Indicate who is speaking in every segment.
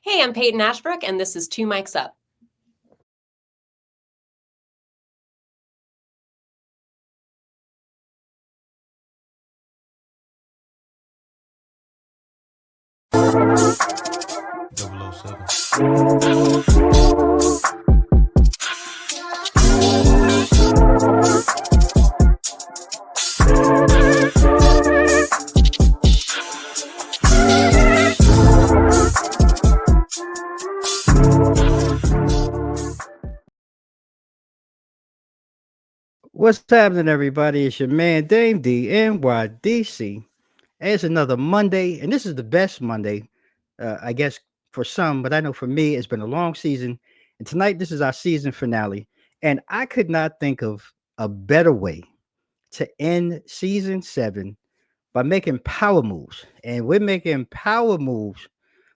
Speaker 1: Hey, I'm Paton Ashbrook, and this is Two Mics Up.
Speaker 2: Double O 07.
Speaker 3: What's happening, everybody? It's your man Dame D NYDC. And it's another Monday, and this is the best Monday, I guess, for some, but I know for me, it's been a long season. And tonight, this is our season finale. And I could not think of a better way to end season 7 by making power moves. And we're making power moves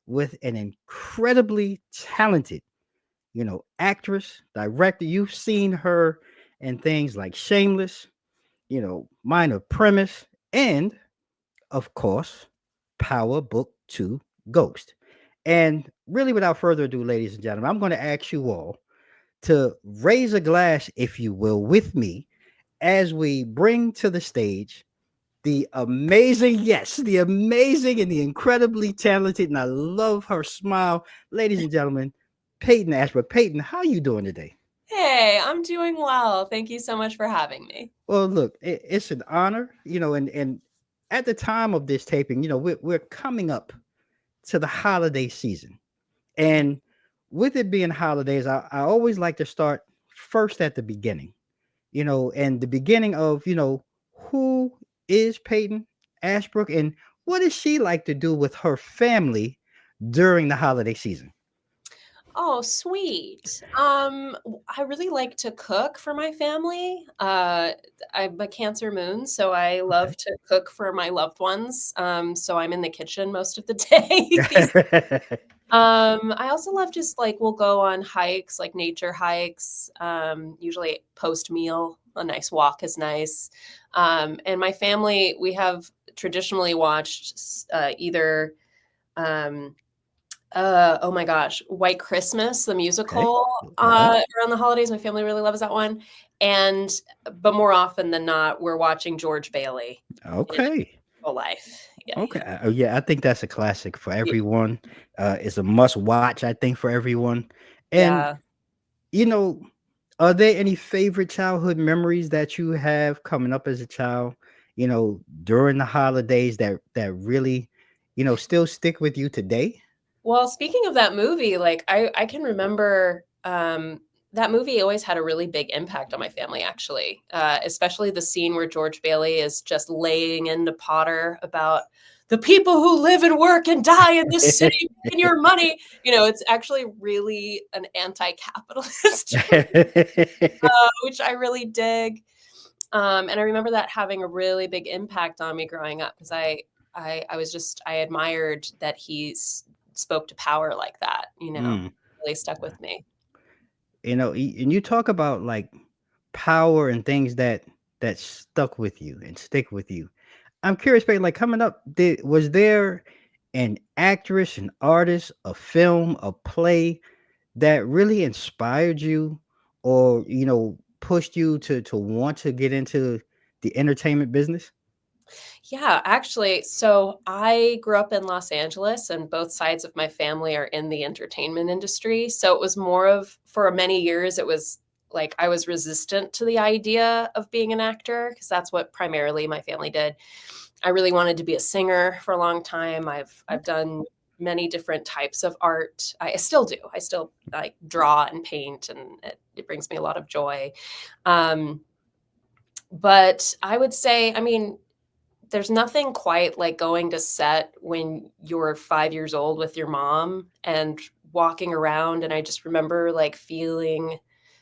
Speaker 3: with an incredibly talented, actress, director. You've seen her in things like Shameless, Minor Premise, and of course, Power Book 2 Ghost. And really, without further ado, ladies and gentlemen, I'm going to ask you all to raise a glass, if you will, with me as we bring to the stage the amazing, yes, the amazing and the incredibly talented, and I love her smile, ladies and gentlemen, Paton Ashbrook. Paton, how are you doing today?
Speaker 1: Hey, I'm doing well. Thank you so much for having me.
Speaker 3: Well, look, it's an honor, and at the time of this taping, we're coming up to the holiday season. And with it being holidays, I always like to start first at the beginning, and the beginning of, who is Peyton Ashbrook and what does she like to do with her family during the holiday season?
Speaker 1: Oh, sweet. I really like to cook for my family. I'm a Cancer moon, so I love to cook for my loved ones. So I'm in the kitchen most of the day.
Speaker 3: Okay.
Speaker 1: I also love just like we'll go on hikes, like nature hikes. Usually post meal, a nice walk is nice. And my family, we have traditionally watched either. Um, oh my gosh, White Christmas, the
Speaker 3: Okay.
Speaker 1: musical,
Speaker 3: Okay.
Speaker 1: around the holidays. My family really loves that one, and but more often than not, we're watching George Bailey in
Speaker 3: Okay.
Speaker 1: Full Life. Yeah,
Speaker 3: Okay. Yeah, I think that's a classic for
Speaker 1: yeah.
Speaker 3: everyone. It's a must watch, I think, for everyone. And
Speaker 1: Yeah.
Speaker 3: you know, are there any favorite childhood memories that you have coming up as a child, during the holidays that really, still stick with you today?
Speaker 1: Well, speaking of that movie, like, I can remember, that movie always had a really big impact on my family, actually, especially the scene where George Bailey is just laying into Potter about the people who live and work and die in this city making your money. It's actually really an anti-capitalist which I really dig. And I remember that having a really big impact on me growing up because I was just I admired that spoke to power like that.
Speaker 3: Mm.
Speaker 1: Really stuck with me.
Speaker 3: And you talk about like power and things that stuck with you and stick with you. I'm curious, babe, like coming up, was there an actress, an artist, a film, a play that really inspired you or pushed you to want to get into the entertainment business?
Speaker 1: Yeah, actually, so I grew up in Los Angeles, and both sides of my family are in the entertainment industry. So it was more of for many years, it was like I was resistant to the idea of being an actor because that's what primarily my family did. I really wanted to be a singer for a long time. I've done many different types of art. I still do. I still like draw and paint, and it brings me a lot of joy. Um, but I would say, I mean, there's nothing quite like going to set when you're 5 years old with your mom and walking around, and I just remember, like, feeling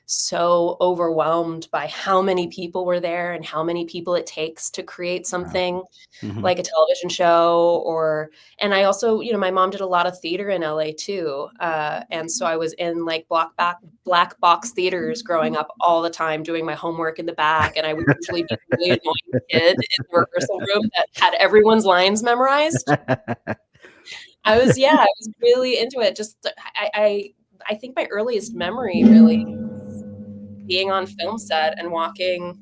Speaker 1: so overwhelmed by how many people were there and how many people it takes to create
Speaker 3: Wow.
Speaker 1: something
Speaker 3: Hmm.
Speaker 1: like a television show or and I also, my mom did a lot of theater in LA too. And so I was in like black box theaters growing up all the time doing my homework in the back. And I would usually be the really annoying kid in the rehearsal room that had everyone's lines memorized. I was really into it. Just I think my earliest memory really being on film set and walking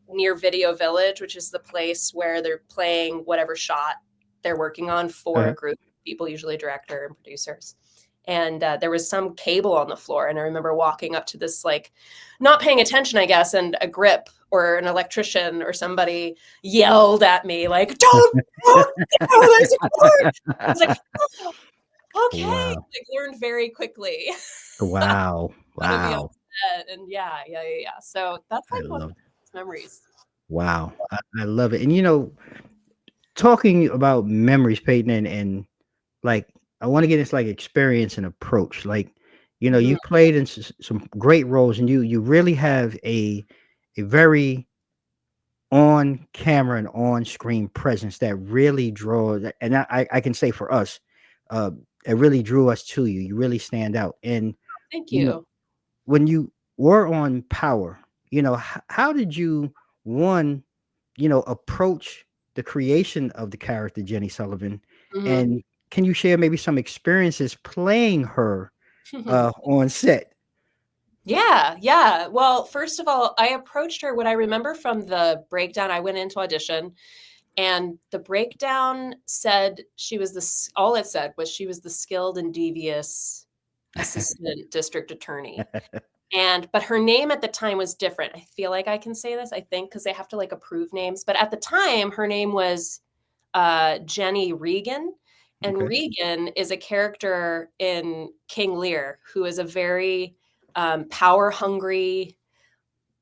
Speaker 1: near Video Village, which is the place where they're playing whatever shot they're working on for a
Speaker 3: Uh-huh.
Speaker 1: group of people, usually director and producers. And there was some cable on the floor, and I remember walking up to this, like, not paying attention, I guess, and a grip or an electrician or somebody yelled at me, like, "Don't walk down, there's a cord." I was like, "Oh, okay."
Speaker 3: Wow.
Speaker 1: Like, learned very quickly
Speaker 3: Wow.
Speaker 1: how to be on
Speaker 3: Wow.
Speaker 1: set, and yeah. So that's
Speaker 3: I
Speaker 1: like one of
Speaker 3: love
Speaker 1: my memories.
Speaker 3: Wow. I love it. And talking about memories, Peyton, and like I want to get into like experience and approach. Like,
Speaker 1: Mhm.
Speaker 3: you played in some great roles, and you really have a very on camera and on screen presence that really draws. And I can say for us, uh, it really drew us to you. You really stand out. And
Speaker 1: Thank
Speaker 3: you know,
Speaker 1: you.
Speaker 3: when you were on Power, how did you one approach the creation of the character Jenny Sullivan,
Speaker 1: Mhm.
Speaker 3: and can you share maybe some experiences playing her on set?
Speaker 1: Yeah. Well, first of all, I approached her what I remember from the breakdown, I went into audition, and the breakdown said she was all it said was she was the skilled and devious assistant district attorney. But her name at the time was different. I feel like I can say this, I think, because they have to, like, approve names, but at the time, her name was, Jenny Regan, and
Speaker 3: Okay.
Speaker 1: Regan is a character in King Lear who is a very, power hungry,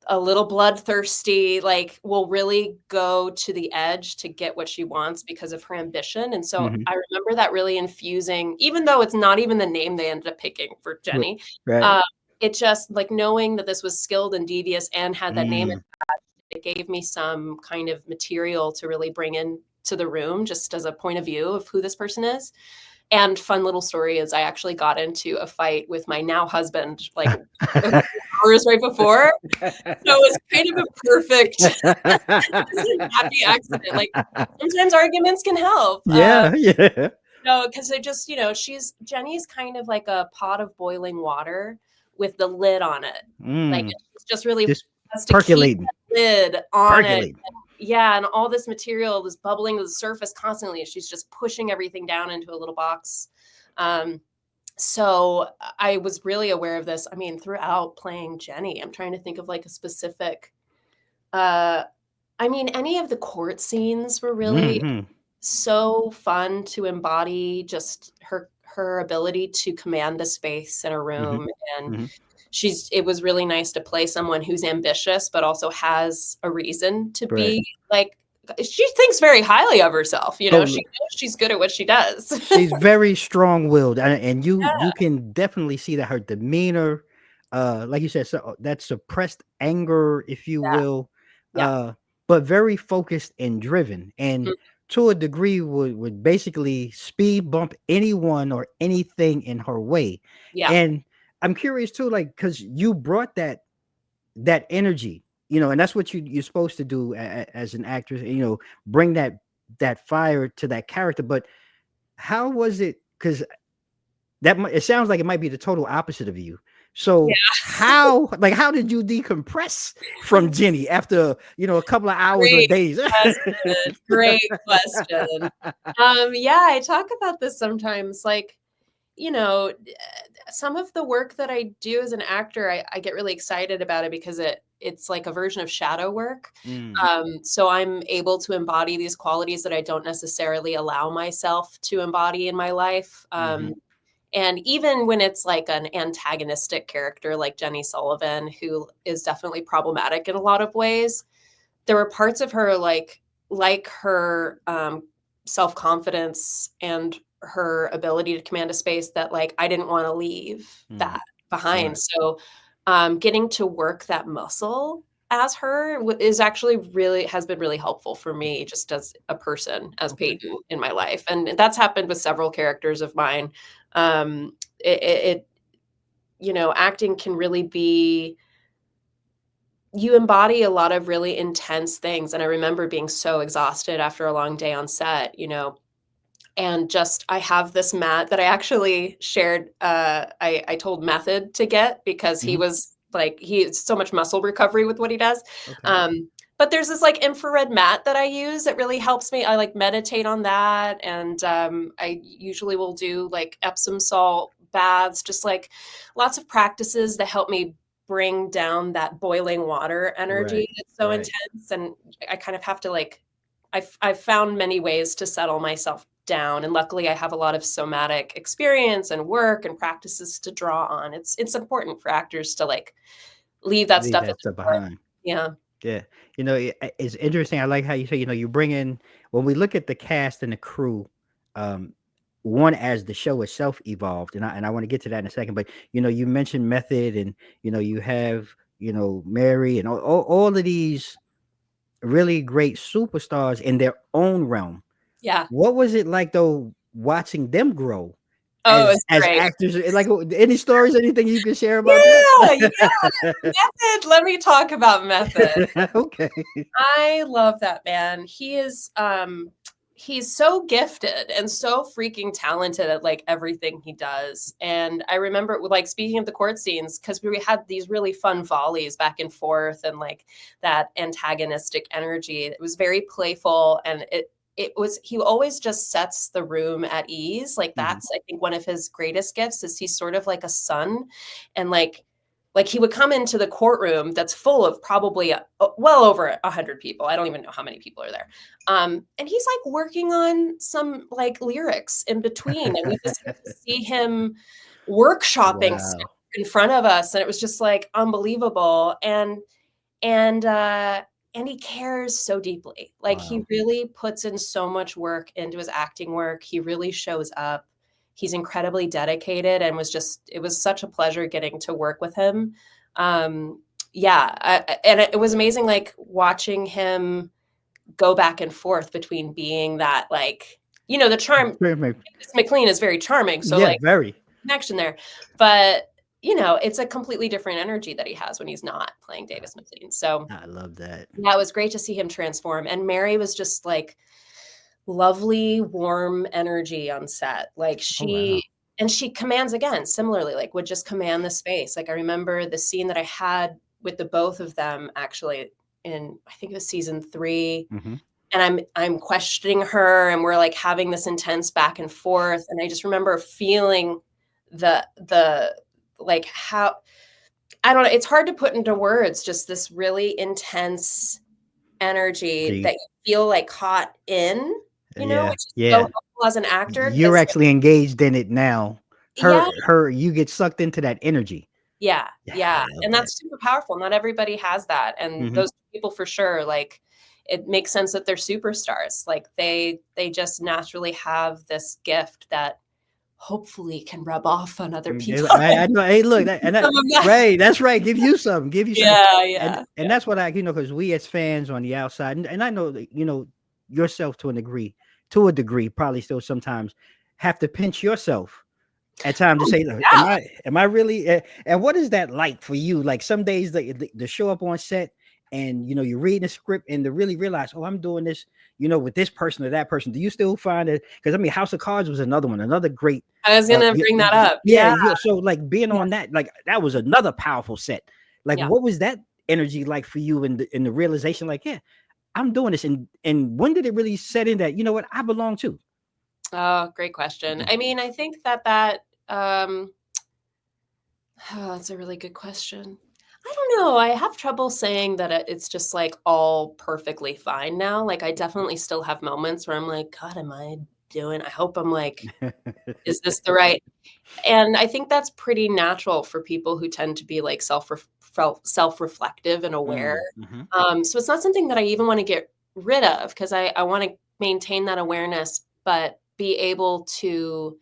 Speaker 1: a little bloodthirsty, like, will really go to the edge to get what she wants because of her ambition, and so
Speaker 3: Hmm.
Speaker 1: I remember that really infusing, even though it's not even the name they ended up picking for
Speaker 3: Right.
Speaker 1: Jenny,
Speaker 3: Right.
Speaker 1: uh, it just, like, knowing that this was skilled and devious and had that name,
Speaker 3: Mm.
Speaker 1: it gave me some kind of material to really bring in to the room just as a point of view of who this person is. And fun little story is I actually got into a fight with my now husband, like, a few hours right before. So it was kind of a perfect happy accident, like, sometimes arguments can help,
Speaker 3: Yeah. Yeah.
Speaker 1: no, because they just, Jenny's kind of like a pot of boiling water with the lid on it. Like,
Speaker 3: Mm.
Speaker 1: it's just really
Speaker 3: Just
Speaker 1: has to keep
Speaker 3: percolating,
Speaker 1: that lid on it.
Speaker 3: percolating.
Speaker 1: Yeah, and all this material is bubbling to the surface constantly, and she's just pushing everything down into a little box. Um, so I was really aware of this, I mean, throughout playing Jenny. I'm trying to think of, like, a specific, uh I mean, any of the court scenes were really
Speaker 3: Hmm.
Speaker 1: so fun to embody just her ability to command a space in a
Speaker 3: Hmm.
Speaker 1: room, and
Speaker 3: Hmm.
Speaker 1: it was really nice to play someone who's ambitious, but also has a reason to
Speaker 3: Right.
Speaker 1: be, like, she thinks very highly of herself, she
Speaker 3: Oh,
Speaker 1: knows she's good at what she does.
Speaker 3: she's very strong-willed, and you
Speaker 1: Yeah,
Speaker 3: can definitely see that her demeanor, like you said, so that suppressed anger, if you
Speaker 1: yeah,
Speaker 3: will,
Speaker 1: yeah,
Speaker 3: uh, but very focused and driven, and
Speaker 1: mm,
Speaker 3: to a degree would basically speed bump anyone or anything in her way.
Speaker 1: yeah,
Speaker 3: And I'm curious too, like, because you brought that energy, and that's what you're supposed to do as an actress, bring that fire to that character. But how was it? Because it sounds like it might be the total opposite of you. So how did you decompress
Speaker 1: yeah.
Speaker 3: from Jenny after a couple of hours or
Speaker 1: Great
Speaker 3: days?
Speaker 1: great question. Yeah, I talk about this sometimes, like, some of the work that I do as an actor, I get really excited about it because it's like a version of shadow work.
Speaker 3: Mm,
Speaker 1: So I'm able to embody these qualities that I don't necessarily allow myself to embody in my life.
Speaker 3: mhm,
Speaker 1: And even when it's like an antagonistic character like Jenny Sullivan, who is definitely problematic in a lot of ways, there were parts of her, like her, self-confidence and her ability to command a space that, like, I didn't wanna leave
Speaker 3: mm,
Speaker 1: that behind,
Speaker 3: right.
Speaker 1: so, getting to work that muscle as her is actually really has been really helpful for me just as a person, as
Speaker 3: Okay.
Speaker 1: Peyton in my life, and that's happened with several characters of mine. It acting can really be you embody a lot of really intense things, and I remember being so exhausted after a long day on set, And just I have this mat that I actually shared. I told Method to get because he
Speaker 3: Mhm.
Speaker 1: was like he has so much muscle recovery with what he does.
Speaker 3: Okay.
Speaker 1: But there's this like infrared mat that I use that really helps me. I like meditate on that, and I usually will do like Epsom salt baths, just like lots of practices that help me bring down that boiling water energy
Speaker 3: Right.
Speaker 1: that's so
Speaker 3: Right.
Speaker 1: intense. And I kind of have to like I've found many ways to settle myself down, and luckily I have a lot of somatic experience and work and practices to draw on. It's important for actors to like leave that
Speaker 3: Leave
Speaker 1: stuff at
Speaker 3: that
Speaker 1: the
Speaker 3: stuff
Speaker 1: door.
Speaker 3: behind.
Speaker 1: Yeah.
Speaker 3: Yeah. It's interesting. I like how you say, you bring in when we look at the cast and the crew, um, one as the show itself evolved, and I want to get to that in a second. But you mentioned Method, and you have Mary, and all of these really great superstars in their own realm.
Speaker 1: Yeah.
Speaker 3: What was it like though watching them grow
Speaker 1: Oh,
Speaker 3: as
Speaker 1: it's
Speaker 3: as
Speaker 1: great.
Speaker 3: actors? Like any stories, anything you can share about
Speaker 1: Yeah, yeah,
Speaker 3: that?
Speaker 1: Method. Let me talk about Method.
Speaker 3: Okay.
Speaker 1: I love that man. He's so gifted and so freaking talented at like everything he does. And I remember like speaking of the court scenes, because we had these really fun volleys back and forth and like that antagonistic energy. It was very playful, and it was he always just sets the room at ease. Like
Speaker 3: Mhm.
Speaker 1: that's I think one of his greatest gifts is he's sort of like a son, and like he would come into the courtroom that's full of probably well over 100 people. I don't even know how many people are there. And he's like working on some like lyrics in between, and we just get to see him workshopping stuff
Speaker 3: Wow.
Speaker 1: in front of us, and it was just like unbelievable. And and he cares so deeply. Like he
Speaker 3: Wow.
Speaker 1: really puts in so much work into his acting work. He really shows up. He's incredibly dedicated, and it was such a pleasure getting to work with him. Um, yeah, and it was amazing like watching him go back and forth between being that like, the charm. McLean is very charming, so
Speaker 3: Yeah,
Speaker 1: like
Speaker 3: very.
Speaker 1: connection there. But it's a completely different energy that he has when he's not playing Davis McLean. So
Speaker 3: I love that.
Speaker 1: yeah, it was great to see him transform. And Mary was just like lovely, warm energy on set. Like
Speaker 3: Oh, wow.
Speaker 1: she commands again, similarly, like would just command the space. Like I remember the scene that I had with the both of them actually in I think it was season 3,
Speaker 3: Mhm.
Speaker 1: and I'm questioning her, and we're like having this intense back and forth. And I just remember feeling the like how I don't know, it's hard to put into words, just this really intense energy that
Speaker 3: Gee.
Speaker 1: you feel like caught in,
Speaker 3: Yeah,
Speaker 1: which is so
Speaker 3: yeah.
Speaker 1: helpful as an actor
Speaker 3: You're
Speaker 1: because
Speaker 3: actually engaged in it now.
Speaker 1: yeah,
Speaker 3: You get sucked into that energy.
Speaker 1: yeah,
Speaker 3: Yeah, I
Speaker 1: yeah,
Speaker 3: love
Speaker 1: and
Speaker 3: that.
Speaker 1: that's super powerful. Not everybody has that, and
Speaker 3: Mhm.
Speaker 1: those people for sure, like, it makes sense that they're superstars. Like, they just naturally have this gift that hopefully can rub off on other
Speaker 3: Yeah,
Speaker 1: people.
Speaker 3: I know. Hey, look, that and that
Speaker 1: Some of that.
Speaker 3: right, that's right. Give you some,
Speaker 1: Yeah,
Speaker 3: and
Speaker 1: yeah,
Speaker 3: and
Speaker 1: yeah.
Speaker 3: that's what because we as fans on the outside, and I know that yourself to a degree, probably still sometimes have to pinch yourself at times to
Speaker 1: Oh,
Speaker 3: say, "Look,
Speaker 1: yeah.
Speaker 3: am I really?" And what is that like for you? Like some days, the show up on set, and you read the script, and to really realize, oh, I'm doing this, with this person or that person. Do you still find it? Because I mean, House of Cards was another one, another great.
Speaker 1: I was gonna bring that up.
Speaker 3: Yeah,
Speaker 1: Yeah,
Speaker 3: so like being
Speaker 1: yeah,
Speaker 3: on that, like that was another powerful set. Like,
Speaker 1: yeah.
Speaker 3: what was that energy like for you, in the realization, like, yeah, I'm doing this, and when did it really set in that what I belong to?
Speaker 1: Oh, great question.
Speaker 3: Mhm.
Speaker 1: I mean, I think oh, that's a really good question. I don't know. I have trouble saying that it's just like all perfectly fine now. Like, I definitely still have moments where I'm like, God, am I doing? I hope I'm like, is this the right? And I think that's pretty natural for people who tend to be like self-reflective and aware.
Speaker 3: Mhm.
Speaker 1: So it's not something that I even want to get rid of because I want to maintain that awareness, but be able to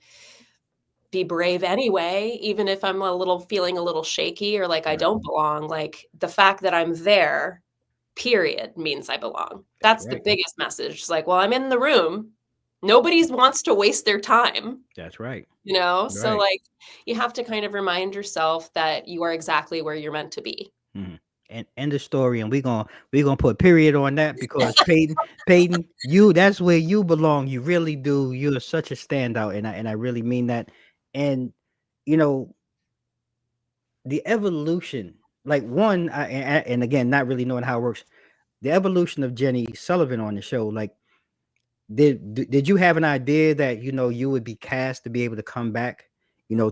Speaker 1: be brave anyway, even if I'm feeling a little shaky or like I
Speaker 3: Right.
Speaker 1: don't belong. Like the fact that I'm there, period, means I belong.
Speaker 3: That's
Speaker 1: That's the
Speaker 3: right.
Speaker 1: biggest message. It's like, well, I'm in the room. Nobody wants to waste their time,
Speaker 3: That's right.
Speaker 1: So
Speaker 3: Right.
Speaker 1: like you have to kind of remind yourself that you are exactly where you're meant to be.
Speaker 3: Mhm. and end the story, and we're gonna put a period on that because Peyton, that's where you belong. You really do. You're such a standout, and I really mean that. And you know the evolution, like one, and again, not really knowing how it works, the evolution of Jenny Sullivan on the show. Like, did you have an idea that you would be cast to be able to come back?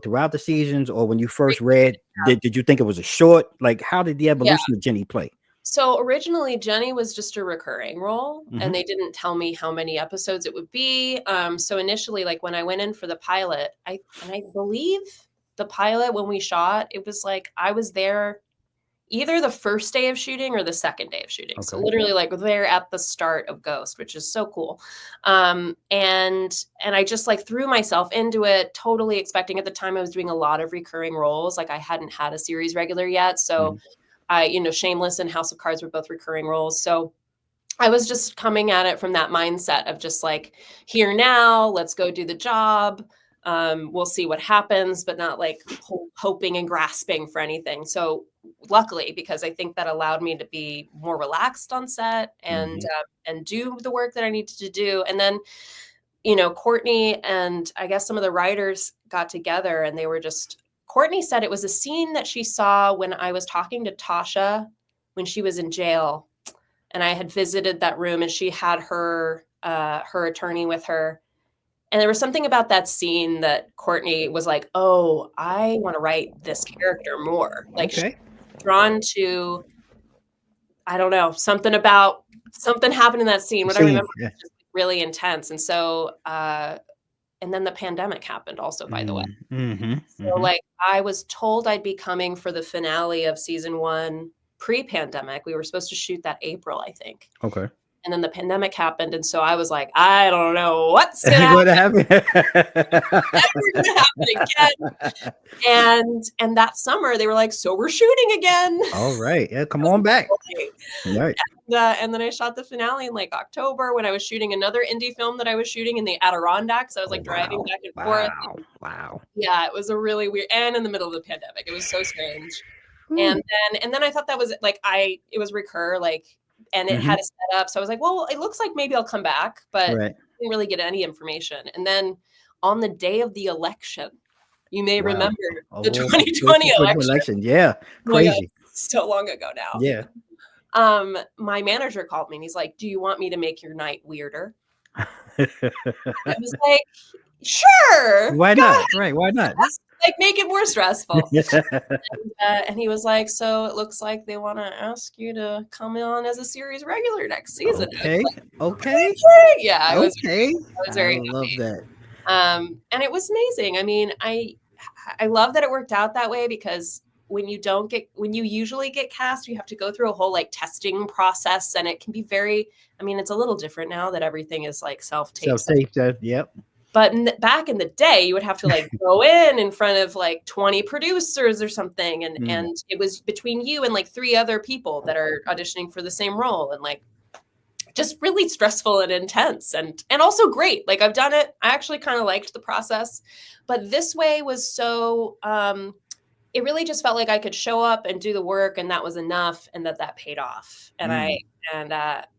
Speaker 3: Throughout the seasons, or when you first read, did you think it was a short? Like, how did the
Speaker 1: Yeah.
Speaker 3: evolution of Jenny play?
Speaker 1: So originally Jenny was just a recurring role,
Speaker 3: Mhm.
Speaker 1: and they didn't tell me how many episodes it would be. So initially, like when I went in for the pilot, I believe the pilot when we shot, it was like I was there either the first day of shooting or the second day of shooting. So
Speaker 3: Okay.
Speaker 1: literally like there at the start of Ghost, which is so cool. And I just like threw myself into it, totally expecting. At the time I was doing a lot of recurring roles. Like I hadn't had a series regular yet. So
Speaker 3: Mhm.
Speaker 1: Shameless and House of Cards were both recurring roles. So I was just coming at it from that mindset of just like, here now, let's go do the job. We'll see what happens, but not like hoping and grasping for anything. So luckily, because I think that allowed me to be more relaxed on set
Speaker 3: Mhm.
Speaker 1: and do the work that I needed to do. And then, Courtney and I guess some of the writers got together and they were just, Courtney said it was a scene that she saw when I was talking to Tasha when she was in jail, and I had visited that room, and she had her attorney with her. And there was something about that scene that Courtney was like, "Oh, I want to write this character more." Like she's
Speaker 3: Okay.
Speaker 1: drawn to, I don't know, something happened in that scene. What I
Speaker 3: Scene.
Speaker 1: remember
Speaker 3: Yeah.
Speaker 1: was just really intense. And so, and then the pandemic happened also, by the way.
Speaker 3: Mhm.
Speaker 1: So,
Speaker 3: Mhm.
Speaker 1: like, I was told I'd be coming for the finale of season 1 pre-pandemic. We were supposed to shoot that April, I think.
Speaker 3: Okay.
Speaker 1: And then the pandemic happened, and so I was like, "I don't know what's gonna happen,
Speaker 3: What happened?
Speaker 1: ever gonna happen again." And that summer, they were like, "So we're shooting again."
Speaker 3: All right. Yeah, come
Speaker 1: I was
Speaker 3: on
Speaker 1: like,
Speaker 3: back.
Speaker 1: "Okay."
Speaker 3: Right.
Speaker 1: And then I shot the finale in, like, October when I was shooting another indie film that I was shooting in the Adirondacks. I was,
Speaker 3: Oh
Speaker 1: like, driving
Speaker 3: wow.
Speaker 1: back and forth,
Speaker 3: Wow.
Speaker 1: and
Speaker 3: Wow.
Speaker 1: yeah, it was a really weird, and in the middle of the pandemic. It was so strange.
Speaker 3: Whew.
Speaker 1: And then I thought that was like it was recur, like, and it had
Speaker 3: Mhm.
Speaker 1: a setup. So I was like, well, it looks like maybe I'll come back, but
Speaker 3: Right.
Speaker 1: didn't really get any information. And then on the day of the election, you may
Speaker 3: Wow.
Speaker 1: remember the
Speaker 3: Oh, the
Speaker 1: 2020 election.
Speaker 3: election. Yeah.
Speaker 1: Oh my God,
Speaker 3: Crazy.
Speaker 1: so long ago now.
Speaker 3: Yeah.
Speaker 1: My manager called me and he's like, "Do you want me to make your night weirder?" I was like, "Sure,
Speaker 3: Why
Speaker 1: go
Speaker 3: not?
Speaker 1: ahead,
Speaker 3: Right. Why not?
Speaker 1: like make it more stressful." And he was like, "So it looks like they want to ask you to come on as a series regular next season." I was
Speaker 3: Okay.
Speaker 1: like,
Speaker 3: Okay.
Speaker 1: "Okay." Yeah,
Speaker 3: Okay.
Speaker 1: I was
Speaker 3: I
Speaker 1: very
Speaker 3: love
Speaker 1: happy.
Speaker 3: that.
Speaker 1: And it was amazing. I mean, I love that it worked out that way because when you usually get cast, you have to go through a whole like testing process, and it can be very. I mean, it's a little different now that everything is like self-tape stuff.
Speaker 3: Self-tape that. Yep.
Speaker 1: But back in the day, you would have to like go in front of like 20 producers or something, and
Speaker 3: Mm.
Speaker 1: it was between you and like 3 other people that are auditioning for the same role, and like just really stressful and intense, and also great. Like I've done it. I actually kind of liked the process, but this way was so. It really just felt like I could show up and do the work, and that was enough, and that paid off.
Speaker 3: Mm.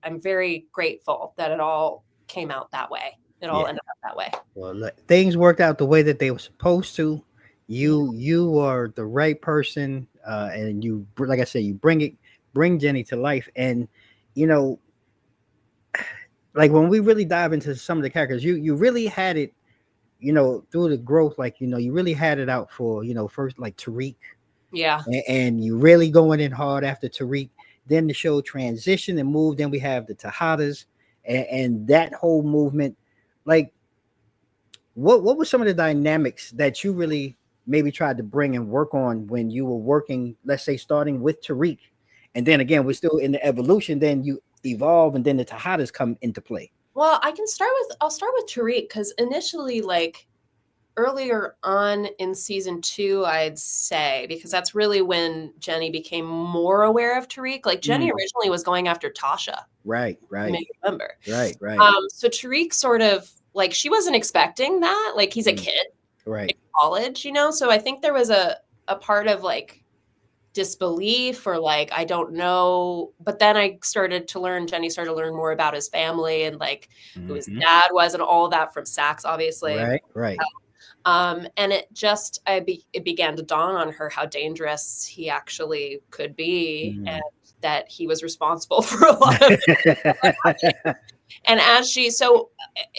Speaker 1: I'm very grateful that it all came out that way. It all
Speaker 3: Yeah.
Speaker 1: ended up that way.
Speaker 3: Well, look, things worked out the way that they were supposed to.
Speaker 1: Yeah.
Speaker 3: You are the right person, and like I said, bring Jenny to life. And you know, like when we really dive into some of the characters, you really had it, through the growth. Like you really had it out for first like Tariq,
Speaker 1: Yeah.
Speaker 3: and you really going in hard after Tariq. Then the show transitioned and moved. Then we have the Tahadas, and that whole movement, like. What were some of the dynamics that you really maybe tried to bring and work on when you were working, let's say starting with Tariq, and then again we're still in the evolution, then you evolve, and then the Tahadas come into play.
Speaker 1: Well, I'll start with Tariq because initially, like earlier on in season 2, I'd say, because that's really when Jenny became more aware of Tariq. Like Jenny
Speaker 3: Mm,
Speaker 1: originally was going after Tasha,
Speaker 3: right,
Speaker 1: you
Speaker 3: right,
Speaker 1: may remember.
Speaker 3: right, right.
Speaker 1: So Tariq sort of like she wasn't expecting that. Like he's a
Speaker 3: Mm,
Speaker 1: kid in
Speaker 3: right.
Speaker 1: college, So I think there was a part of like disbelief or like, I don't know. But then Jenny started to learn more about his family and like who his
Speaker 3: Mhm.
Speaker 1: dad was and all of that from Saxe, obviously.
Speaker 3: Right, right.
Speaker 1: And it began to dawn on her how dangerous he actually could be, and
Speaker 3: Mm.
Speaker 1: that he was responsible for a lot of it. And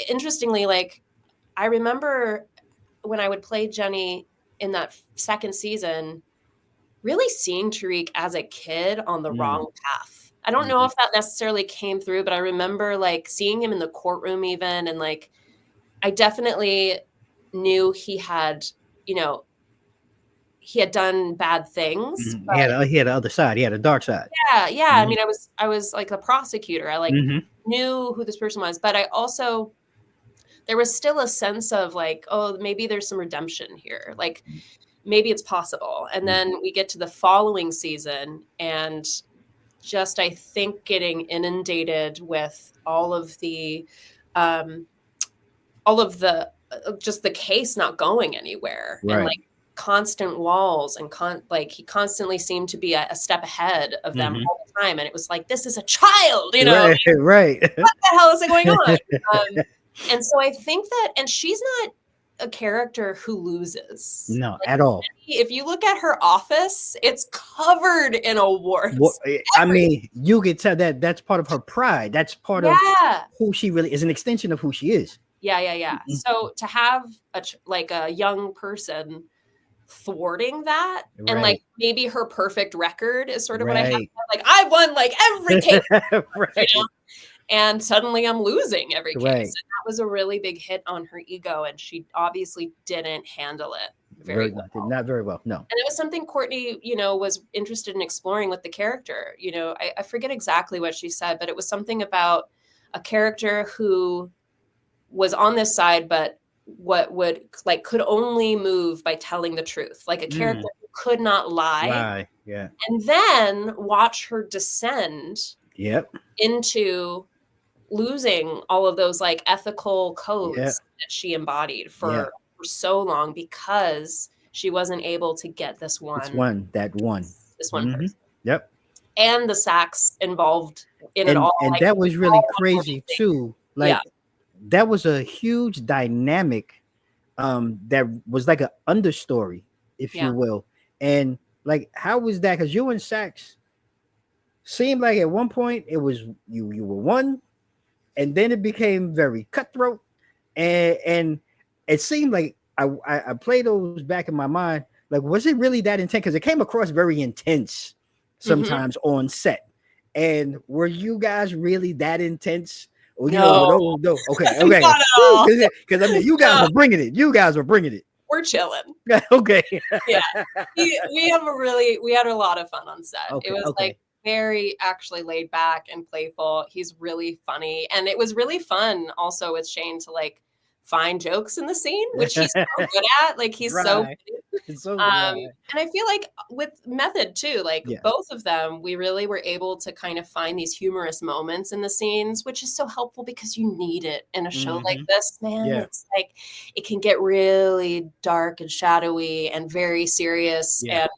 Speaker 1: interestingly, like I remember when I would play Jenny in that second season, really seeing Tariq as a kid on the
Speaker 3: Mm.
Speaker 1: wrong path. I don't know
Speaker 3: Mhm.
Speaker 1: if that necessarily came through, but I remember like seeing him in the courtroom even, and like I definitely knew you know, he had done bad things,
Speaker 3: Mhm.
Speaker 1: but
Speaker 3: He had the other side. He had a dark side.
Speaker 1: yeah, yeah. I
Speaker 3: Mhm.
Speaker 1: mean, I was like a prosecutor. I like
Speaker 3: Mhm.
Speaker 1: knew who this person was, but I also there was still a sense of like, oh, maybe there's some redemption here. Like maybe it's possible. And
Speaker 3: Mhm.
Speaker 1: then we get to the following season and just I think getting inundated with um all of the just the case not going anywhere and
Speaker 3: Right.
Speaker 1: like constant walls and like he constantly seemed to be a step ahead of them
Speaker 3: Mhm.
Speaker 1: all the time and it was like this is a child,
Speaker 3: Right, right.
Speaker 1: what the hell is going on? And so I think that and she's not a character who loses.
Speaker 3: No,
Speaker 1: Like
Speaker 3: at all.
Speaker 1: if you look at her office, it's covered in
Speaker 3: What
Speaker 1: awards.
Speaker 3: I
Speaker 1: Every
Speaker 3: mean, you can tell that that's part of her pride. That's part of
Speaker 1: yeah.
Speaker 3: who she really is, an extension of who she is.
Speaker 1: Yeah, yeah, yeah.
Speaker 3: Mhm.
Speaker 1: So to have like a young person thwarting that and like
Speaker 3: Right,
Speaker 1: maybe her perfect record is sort of what I have.
Speaker 3: right,
Speaker 1: Like I won like every case, you know,
Speaker 3: right,
Speaker 1: and suddenly I'm losing every case.
Speaker 3: right.
Speaker 1: And that was a really big hit on her ego, and she obviously didn't handle it very
Speaker 3: Very
Speaker 1: well.
Speaker 3: not very well. No.
Speaker 1: And it was something Courtney, was interested in exploring with the character. I forget exactly what she said, but it was something about a character who was on this side, but what would like could only move by telling the truth, like a character
Speaker 3: Mm,
Speaker 1: who could not lie,
Speaker 3: right. Yeah.
Speaker 1: and then watch her descend
Speaker 3: Yep.
Speaker 1: into losing all of those like ethical
Speaker 3: Yeah.
Speaker 1: codes that she embodied
Speaker 3: Yeah.
Speaker 1: for so long because she wasn't able to get
Speaker 3: It's one that one.
Speaker 1: this one
Speaker 3: Hmm.
Speaker 1: person
Speaker 3: Yep.
Speaker 1: and the Sachs involved in it all,
Speaker 3: And
Speaker 1: like
Speaker 3: that was really
Speaker 1: all
Speaker 3: crazy
Speaker 1: amazing.
Speaker 3: too.
Speaker 1: Yeah,
Speaker 3: Like that was a huge dynamic that was like an understory, if you
Speaker 1: yeah.
Speaker 3: will. And like how was that? Because you and Sax seemed like at one point it was you were one, and then it became very cutthroat, and it seemed like I played those back in my mind. Like, was it really that intense? Because it came across very intense
Speaker 1: Mhm.
Speaker 3: sometimes on set. And were you guys really that intense? Or
Speaker 1: No,
Speaker 3: no, okay, okay,
Speaker 1: not at all.
Speaker 3: because I mean, you guys
Speaker 1: No,
Speaker 3: were bringing it. You guys were bringing it.
Speaker 1: we're chilling.
Speaker 3: Okay,
Speaker 1: Yeah. We had a lot of fun on set. It
Speaker 3: okay,
Speaker 1: was, like,
Speaker 3: okay.
Speaker 1: very actually laid back and playful. He's really funny, and it was really fun also with Shane to, like, find jokes in the scene, which he's so good at, like, he's so
Speaker 3: Right. It's so
Speaker 1: Um,
Speaker 3: right.
Speaker 1: and I feel like with Method too, like
Speaker 3: Yeah.
Speaker 1: both of them, we really were able to kind of find these humorous moments in the scenes, which is so helpful because you need it in a show like
Speaker 3: Hmm.
Speaker 1: this, man.
Speaker 3: Yeah.
Speaker 1: It's like it can get really dark and shadowy and very serious,
Speaker 3: Yeah.
Speaker 1: and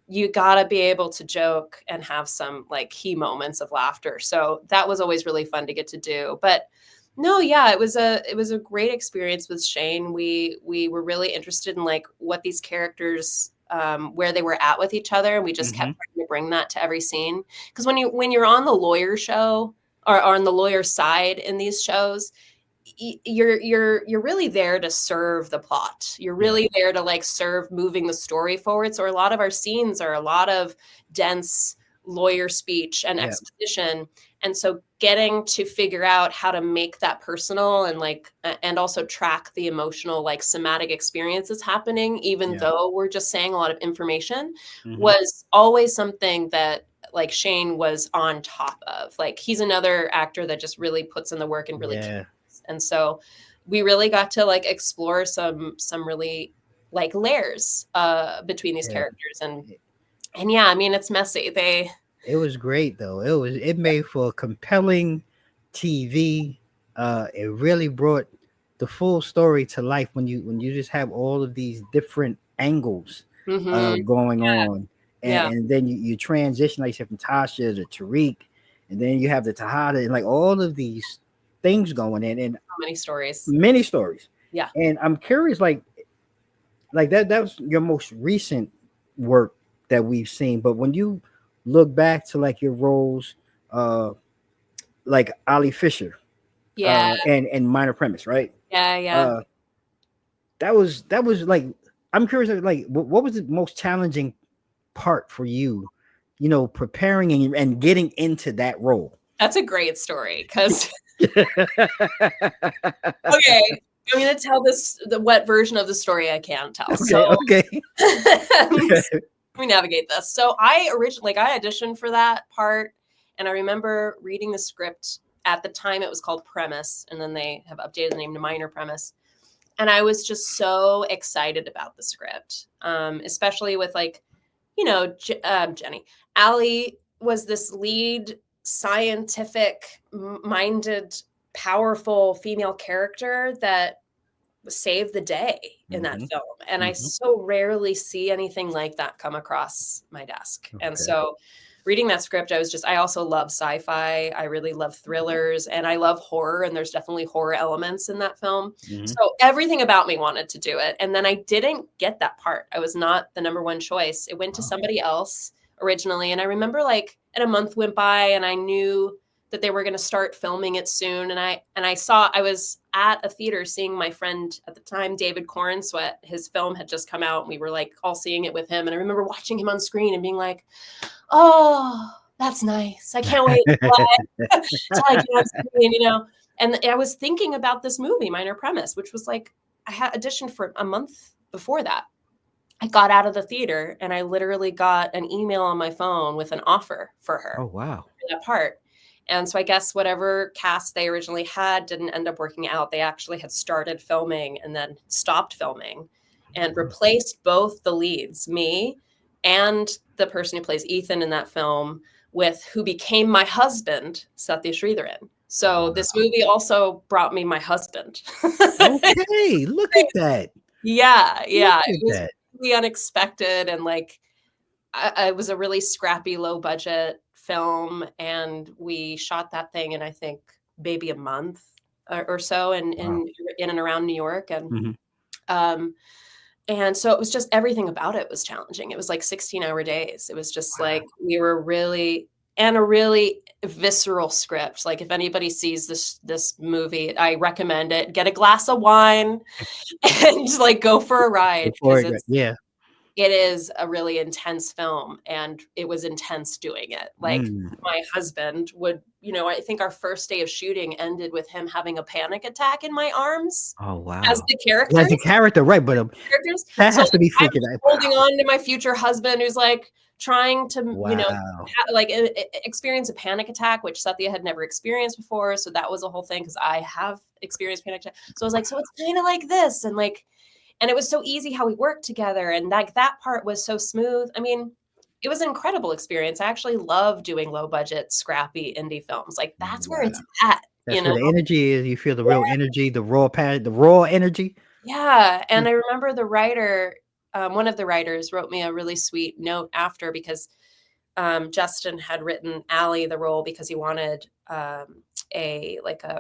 Speaker 1: you gotta be able to joke and have some like key moments of laughter. So that was always really fun to get to do. But no, yeah, it was a great experience with Shane. We were really interested in like what these characters where they were at with each other, and we just
Speaker 3: Hmm.
Speaker 1: kept trying to bring that to every scene. Because when you're on the lawyer show or on the lawyer side in these shows, you're really there to serve the plot. You're
Speaker 3: Yeah.
Speaker 1: really there to like serve moving the story forward. So a lot of our scenes are a lot of dense lawyer speech and
Speaker 3: Yeah.
Speaker 1: exposition. And so getting to figure out how to make that personal and like and also track the emotional like somatic experiences happening even
Speaker 3: Yeah.
Speaker 1: though we're just saying a lot of information
Speaker 3: Hmm.
Speaker 1: was always something that like Shane was on top of. Like he's another actor that just really puts in the work and really
Speaker 3: Yeah.
Speaker 1: and so we really got to like explore some really like layers between these
Speaker 3: Yeah.
Speaker 1: characters and yeah, I mean it's messy. They
Speaker 3: It was great though. It made for compelling TV. It really brought the full story to life when you just have all of these different angles
Speaker 1: mhm.
Speaker 3: going on.
Speaker 1: Yeah.
Speaker 3: and then you transition, like you said, from Tasha to Tariq, and then you have the Tahada, and like all of these things going in, and
Speaker 1: So many stories.
Speaker 3: many stories.
Speaker 1: Yeah.
Speaker 3: And I'm curious, like that was your most recent work that we've seen. But when you look back to like your roles, uh, like Ali Fisher,
Speaker 1: Yeah.
Speaker 3: and Minor Premise, right?
Speaker 1: Yeah. Yeah.
Speaker 3: Uh, that was like, I'm curious, like what was the most challenging part for you, preparing and getting into that role?
Speaker 1: That's a great story because okay, I'm gonna tell the what version of the story I can tell. So
Speaker 3: Okay, okay.
Speaker 1: let me navigate this. So I originally, like, I auditioned for that part, and I remember reading the script. At the time, it was called Premise, and then they have updated the name to Minor Premise. And I was just so excited about the script, especially with, like, Jenny. Allie was this lead, scientific minded, powerful female character that saved the day in that
Speaker 3: Hmm.
Speaker 1: film. And I
Speaker 3: Hmm.
Speaker 1: so rarely see anything like that come across my desk. And
Speaker 3: Okay.
Speaker 1: so reading that script, I also love sci-fi. I really love thrillers, and I love horror. And there's definitely horror elements in that film.
Speaker 3: Hmm.
Speaker 1: So everything about me wanted to do it. And then I didn't get that part. I was not the number one choice. It went to
Speaker 3: Wow.
Speaker 1: somebody else originally. And I remember, like, and a month went by, and I knew that they were going to start filming it soon. And I was at a theater seeing my friend at the time, David Cornsweet. His film had just come out, and we were, like, all seeing it with him. And I remember watching him on screen and being like, oh, that's nice. I can't wait till I get on screen, And I was thinking about this movie, Minor Premise, which was like, I had auditioned for a month before that. I got out of the theater, and I literally got an email on my phone with an offer for her
Speaker 3: Oh, wow.
Speaker 1: for that part. And so I guess whatever cast they originally had didn't end up working out. They actually had started filming and then stopped filming and replaced both the leads, me and the person who plays Ethan in that film, with who became my husband, Satya Sridharan. So this movie also brought me my husband.
Speaker 3: Okay, look at that.
Speaker 1: Yeah,
Speaker 3: Look
Speaker 1: yeah. It
Speaker 3: at
Speaker 1: was
Speaker 3: that.
Speaker 1: really unexpected, and, like, I was a really scrappy, low budget film, and we shot that thing in, I think, maybe a month or so
Speaker 3: Wow.
Speaker 1: in and around New York.
Speaker 3: Hmm.
Speaker 1: Um, and so it was just, everything about it was challenging. It was like 16-hour days. It was just
Speaker 3: Wow.
Speaker 1: like we were really, and a really visceral script. Like, if anybody sees this movie, I recommend it. Get a glass of wine and just, like, go for a ride,
Speaker 3: Before
Speaker 1: because
Speaker 3: it, yeah.
Speaker 1: it is a really intense film, and it was intense doing it. Like,
Speaker 3: Mm.
Speaker 1: my husband would, I think our first day of shooting ended with him having a panic attack in my arms
Speaker 3: Oh,
Speaker 1: as
Speaker 3: wow.
Speaker 1: the
Speaker 3: As
Speaker 1: characters
Speaker 3: a character, right? But
Speaker 1: characters.
Speaker 3: that
Speaker 1: So,
Speaker 3: has to
Speaker 1: like,
Speaker 3: be
Speaker 1: I'm
Speaker 3: freaking out.
Speaker 1: holding on to my future husband who's, like, trying to,
Speaker 3: Wow.
Speaker 1: like, experience a panic attack, which Satya had never experienced before. So that was a whole thing, because I have experienced panic attack. So I was like, so it's kind of like this, and, like, and it was so easy how we worked together, and, like, that part was so smooth. I mean, it was an incredible experience. I actually love doing low budget, scrappy indie films. Like, that's where
Speaker 3: Wow.
Speaker 1: it's at, you
Speaker 3: That's where
Speaker 1: know?
Speaker 3: the energy is. You feel the real energy, the raw passion, the raw energy.
Speaker 1: Yeah, and
Speaker 3: Mm.
Speaker 1: I remember the writer, one of the writers wrote me a really sweet note after, because Justin had written Allie the role because he wanted a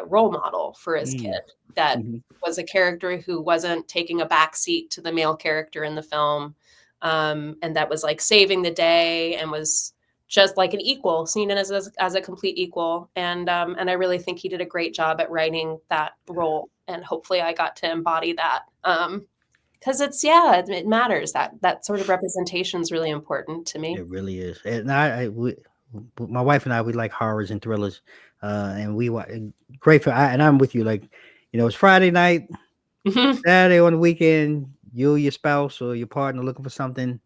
Speaker 1: role model for his kid
Speaker 3: Mm.
Speaker 1: that
Speaker 3: Mhm.
Speaker 1: was a character who wasn't taking a backseat to the male character in the film, and that was, like, saving the day and was just like an equal, seen as a complete equal. And I really think he did a great job at writing that role, and hopefully I got to embody that. Because it matters. That sort of representation is really important to me.
Speaker 3: It really is. And my wife and I, we like horrors and thrillers, and great for. And I'm with you. Like, it's Friday night,
Speaker 1: Mhm.
Speaker 3: Saturday on the weekend. You, your spouse, or your partner looking for something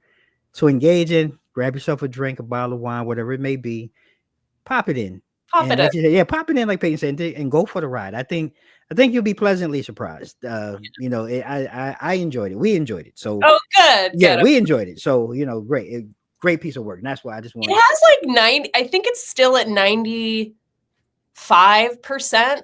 Speaker 3: to engage in. Grab yourself a drink, a bottle of wine, whatever it may be. Pop it in,
Speaker 1: Pop
Speaker 3: and
Speaker 1: it in.
Speaker 3: like you said, yeah, pop it in, like Peyton said, and go for the ride. I think you'll be pleasantly surprised. I enjoyed it. We enjoyed it. So
Speaker 1: Oh, good,
Speaker 3: yeah,
Speaker 1: good.
Speaker 3: we enjoyed it. So great piece of work. And that's why I just
Speaker 1: It
Speaker 3: wanted.
Speaker 1: has, like, 90, I think it's still at 95%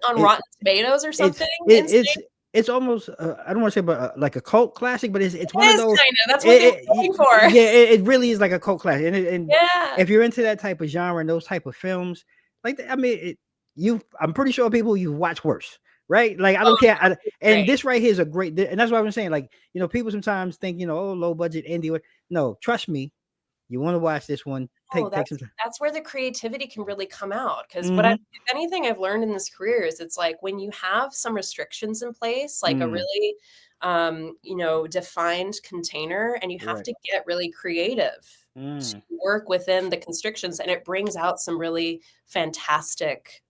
Speaker 1: on
Speaker 3: It
Speaker 1: Rotten Tomatoes or
Speaker 3: it's
Speaker 1: something
Speaker 3: it, it's
Speaker 1: insane.
Speaker 3: it's almost I don't want to say, but like a cult classic, but it's
Speaker 1: It
Speaker 3: one of
Speaker 1: is
Speaker 3: those.
Speaker 1: kinda, that's what they were going for.
Speaker 3: Yeah, it really is like a cult classic, and
Speaker 1: Yeah.
Speaker 3: if you're into that type of genre and those type of films, like I mean, I'm pretty sure people you watch worse, right? Like I
Speaker 1: Oh,
Speaker 3: don't care,
Speaker 1: it's
Speaker 3: and
Speaker 1: great.
Speaker 3: this right here is a great, and that's what I'm saying. Like people sometimes think oh low budget indie. No, trust me, you want to watch this one.
Speaker 1: Oh,
Speaker 3: Take some time.
Speaker 1: that's where the creativity can really come out. Because
Speaker 3: Mm-hmm.
Speaker 1: if anything I've learned in this career is it's like when you have some restrictions in place, like a
Speaker 3: Mm,
Speaker 1: really, defined container, and you have
Speaker 3: right.
Speaker 1: to get really creative to
Speaker 3: Mm,
Speaker 1: work within the constrictions, and it brings out some really fantastic,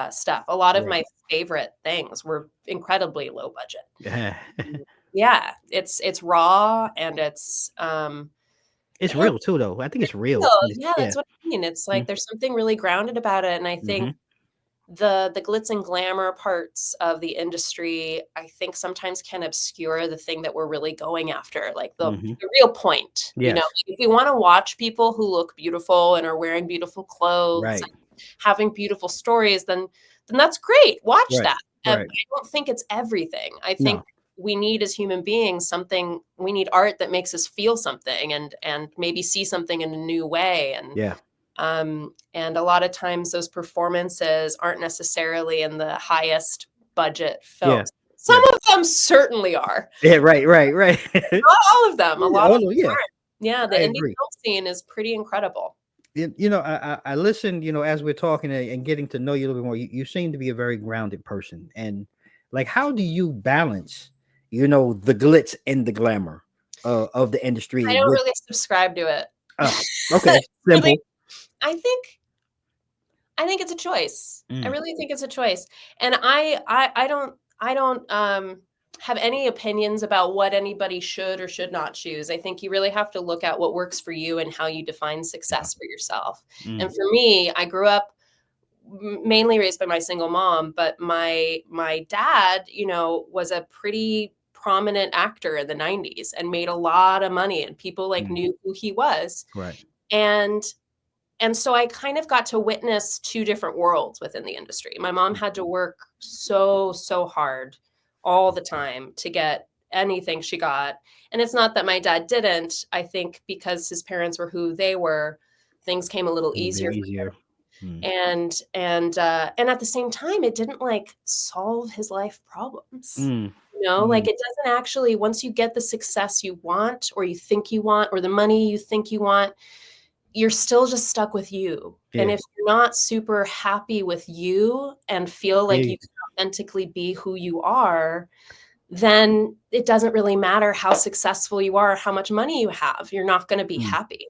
Speaker 1: stuff. A lot of
Speaker 3: right.
Speaker 1: my favorite things were incredibly low budget.
Speaker 3: Yeah.
Speaker 1: Mm. Yeah, it's raw and
Speaker 3: It's
Speaker 1: yeah,
Speaker 3: real too, though. I think it's real.
Speaker 1: real. Yeah,
Speaker 3: Yeah.
Speaker 1: that's what I mean. It's like
Speaker 3: Mm,
Speaker 1: there's something really grounded about it, and I think
Speaker 3: mhm,
Speaker 1: the glitz and glamour parts of the industry, I think sometimes can obscure the thing that we're really going after, like
Speaker 3: mhm.
Speaker 1: the real point.
Speaker 3: Yes.
Speaker 1: Like if we want to watch people who look beautiful and are wearing beautiful clothes
Speaker 3: Right.
Speaker 1: and having beautiful stories, then that's great. Watch
Speaker 3: Right.
Speaker 1: that.
Speaker 3: Right.
Speaker 1: But I don't think it's everything. I think
Speaker 3: No.
Speaker 1: we need as human beings something we need art that makes us feel something and maybe see something in a new way
Speaker 3: Yeah.
Speaker 1: and a lot of times those performances aren't necessarily in the highest budget
Speaker 3: Yeah.
Speaker 1: films. Some
Speaker 3: Yeah.
Speaker 1: of them certainly are.
Speaker 3: Yeah. Right. Right. Right.
Speaker 1: Not all of them. A lot of
Speaker 3: Oh
Speaker 1: them
Speaker 3: no. Yeah.
Speaker 1: aren't. Yeah, the
Speaker 3: I
Speaker 1: indie
Speaker 3: agree.
Speaker 1: film scene is pretty incredible.
Speaker 3: I listen. As we're talking and getting to know you a little bit more. You seem to be a very grounded person. And like, how do you balance, the glitz and the glamour of the
Speaker 1: I
Speaker 3: industry
Speaker 1: don't
Speaker 3: with?
Speaker 1: really subscribe to it.
Speaker 3: Oh, okay.
Speaker 1: Really,
Speaker 3: Simple.
Speaker 1: I think I think it's a choice. I
Speaker 3: Mm,
Speaker 1: really think it's a choice. And I don't have any opinions about what anybody should or should not choose. I think you really have to look at what works for you and how you define
Speaker 3: yeah.
Speaker 1: success for yourself. And
Speaker 3: Mm,
Speaker 1: for me, I grew up mainly raised by my single mom, but my dad, was a pretty prominent actor in the 90s and made a lot of money and people like
Speaker 3: mm,
Speaker 1: knew who he was.
Speaker 3: right.
Speaker 1: And and so I kind of got to witness 2 different worlds within the industry. My mom
Speaker 3: Mm,
Speaker 1: had to work so, so hard all the time to get anything she got, and it's not that my dad didn't. I think because his parents were who they were, things came a little
Speaker 3: a little bit
Speaker 1: easier for
Speaker 3: easier. Mm,
Speaker 1: and at the same time, it didn't, like, solve his life problems.
Speaker 3: mm,
Speaker 1: Like,
Speaker 3: mm,
Speaker 1: it doesn't actually once you get the success you want or you think you want or the money you think you want, you're still just stuck with you. And
Speaker 3: yeah.
Speaker 1: if you're not super happy with you and feel like
Speaker 3: Yeah.
Speaker 1: you can authentically be who you are, then it doesn't really matter how successful you are, or how much money you have. You're not gonna be
Speaker 3: Mm,
Speaker 1: happy.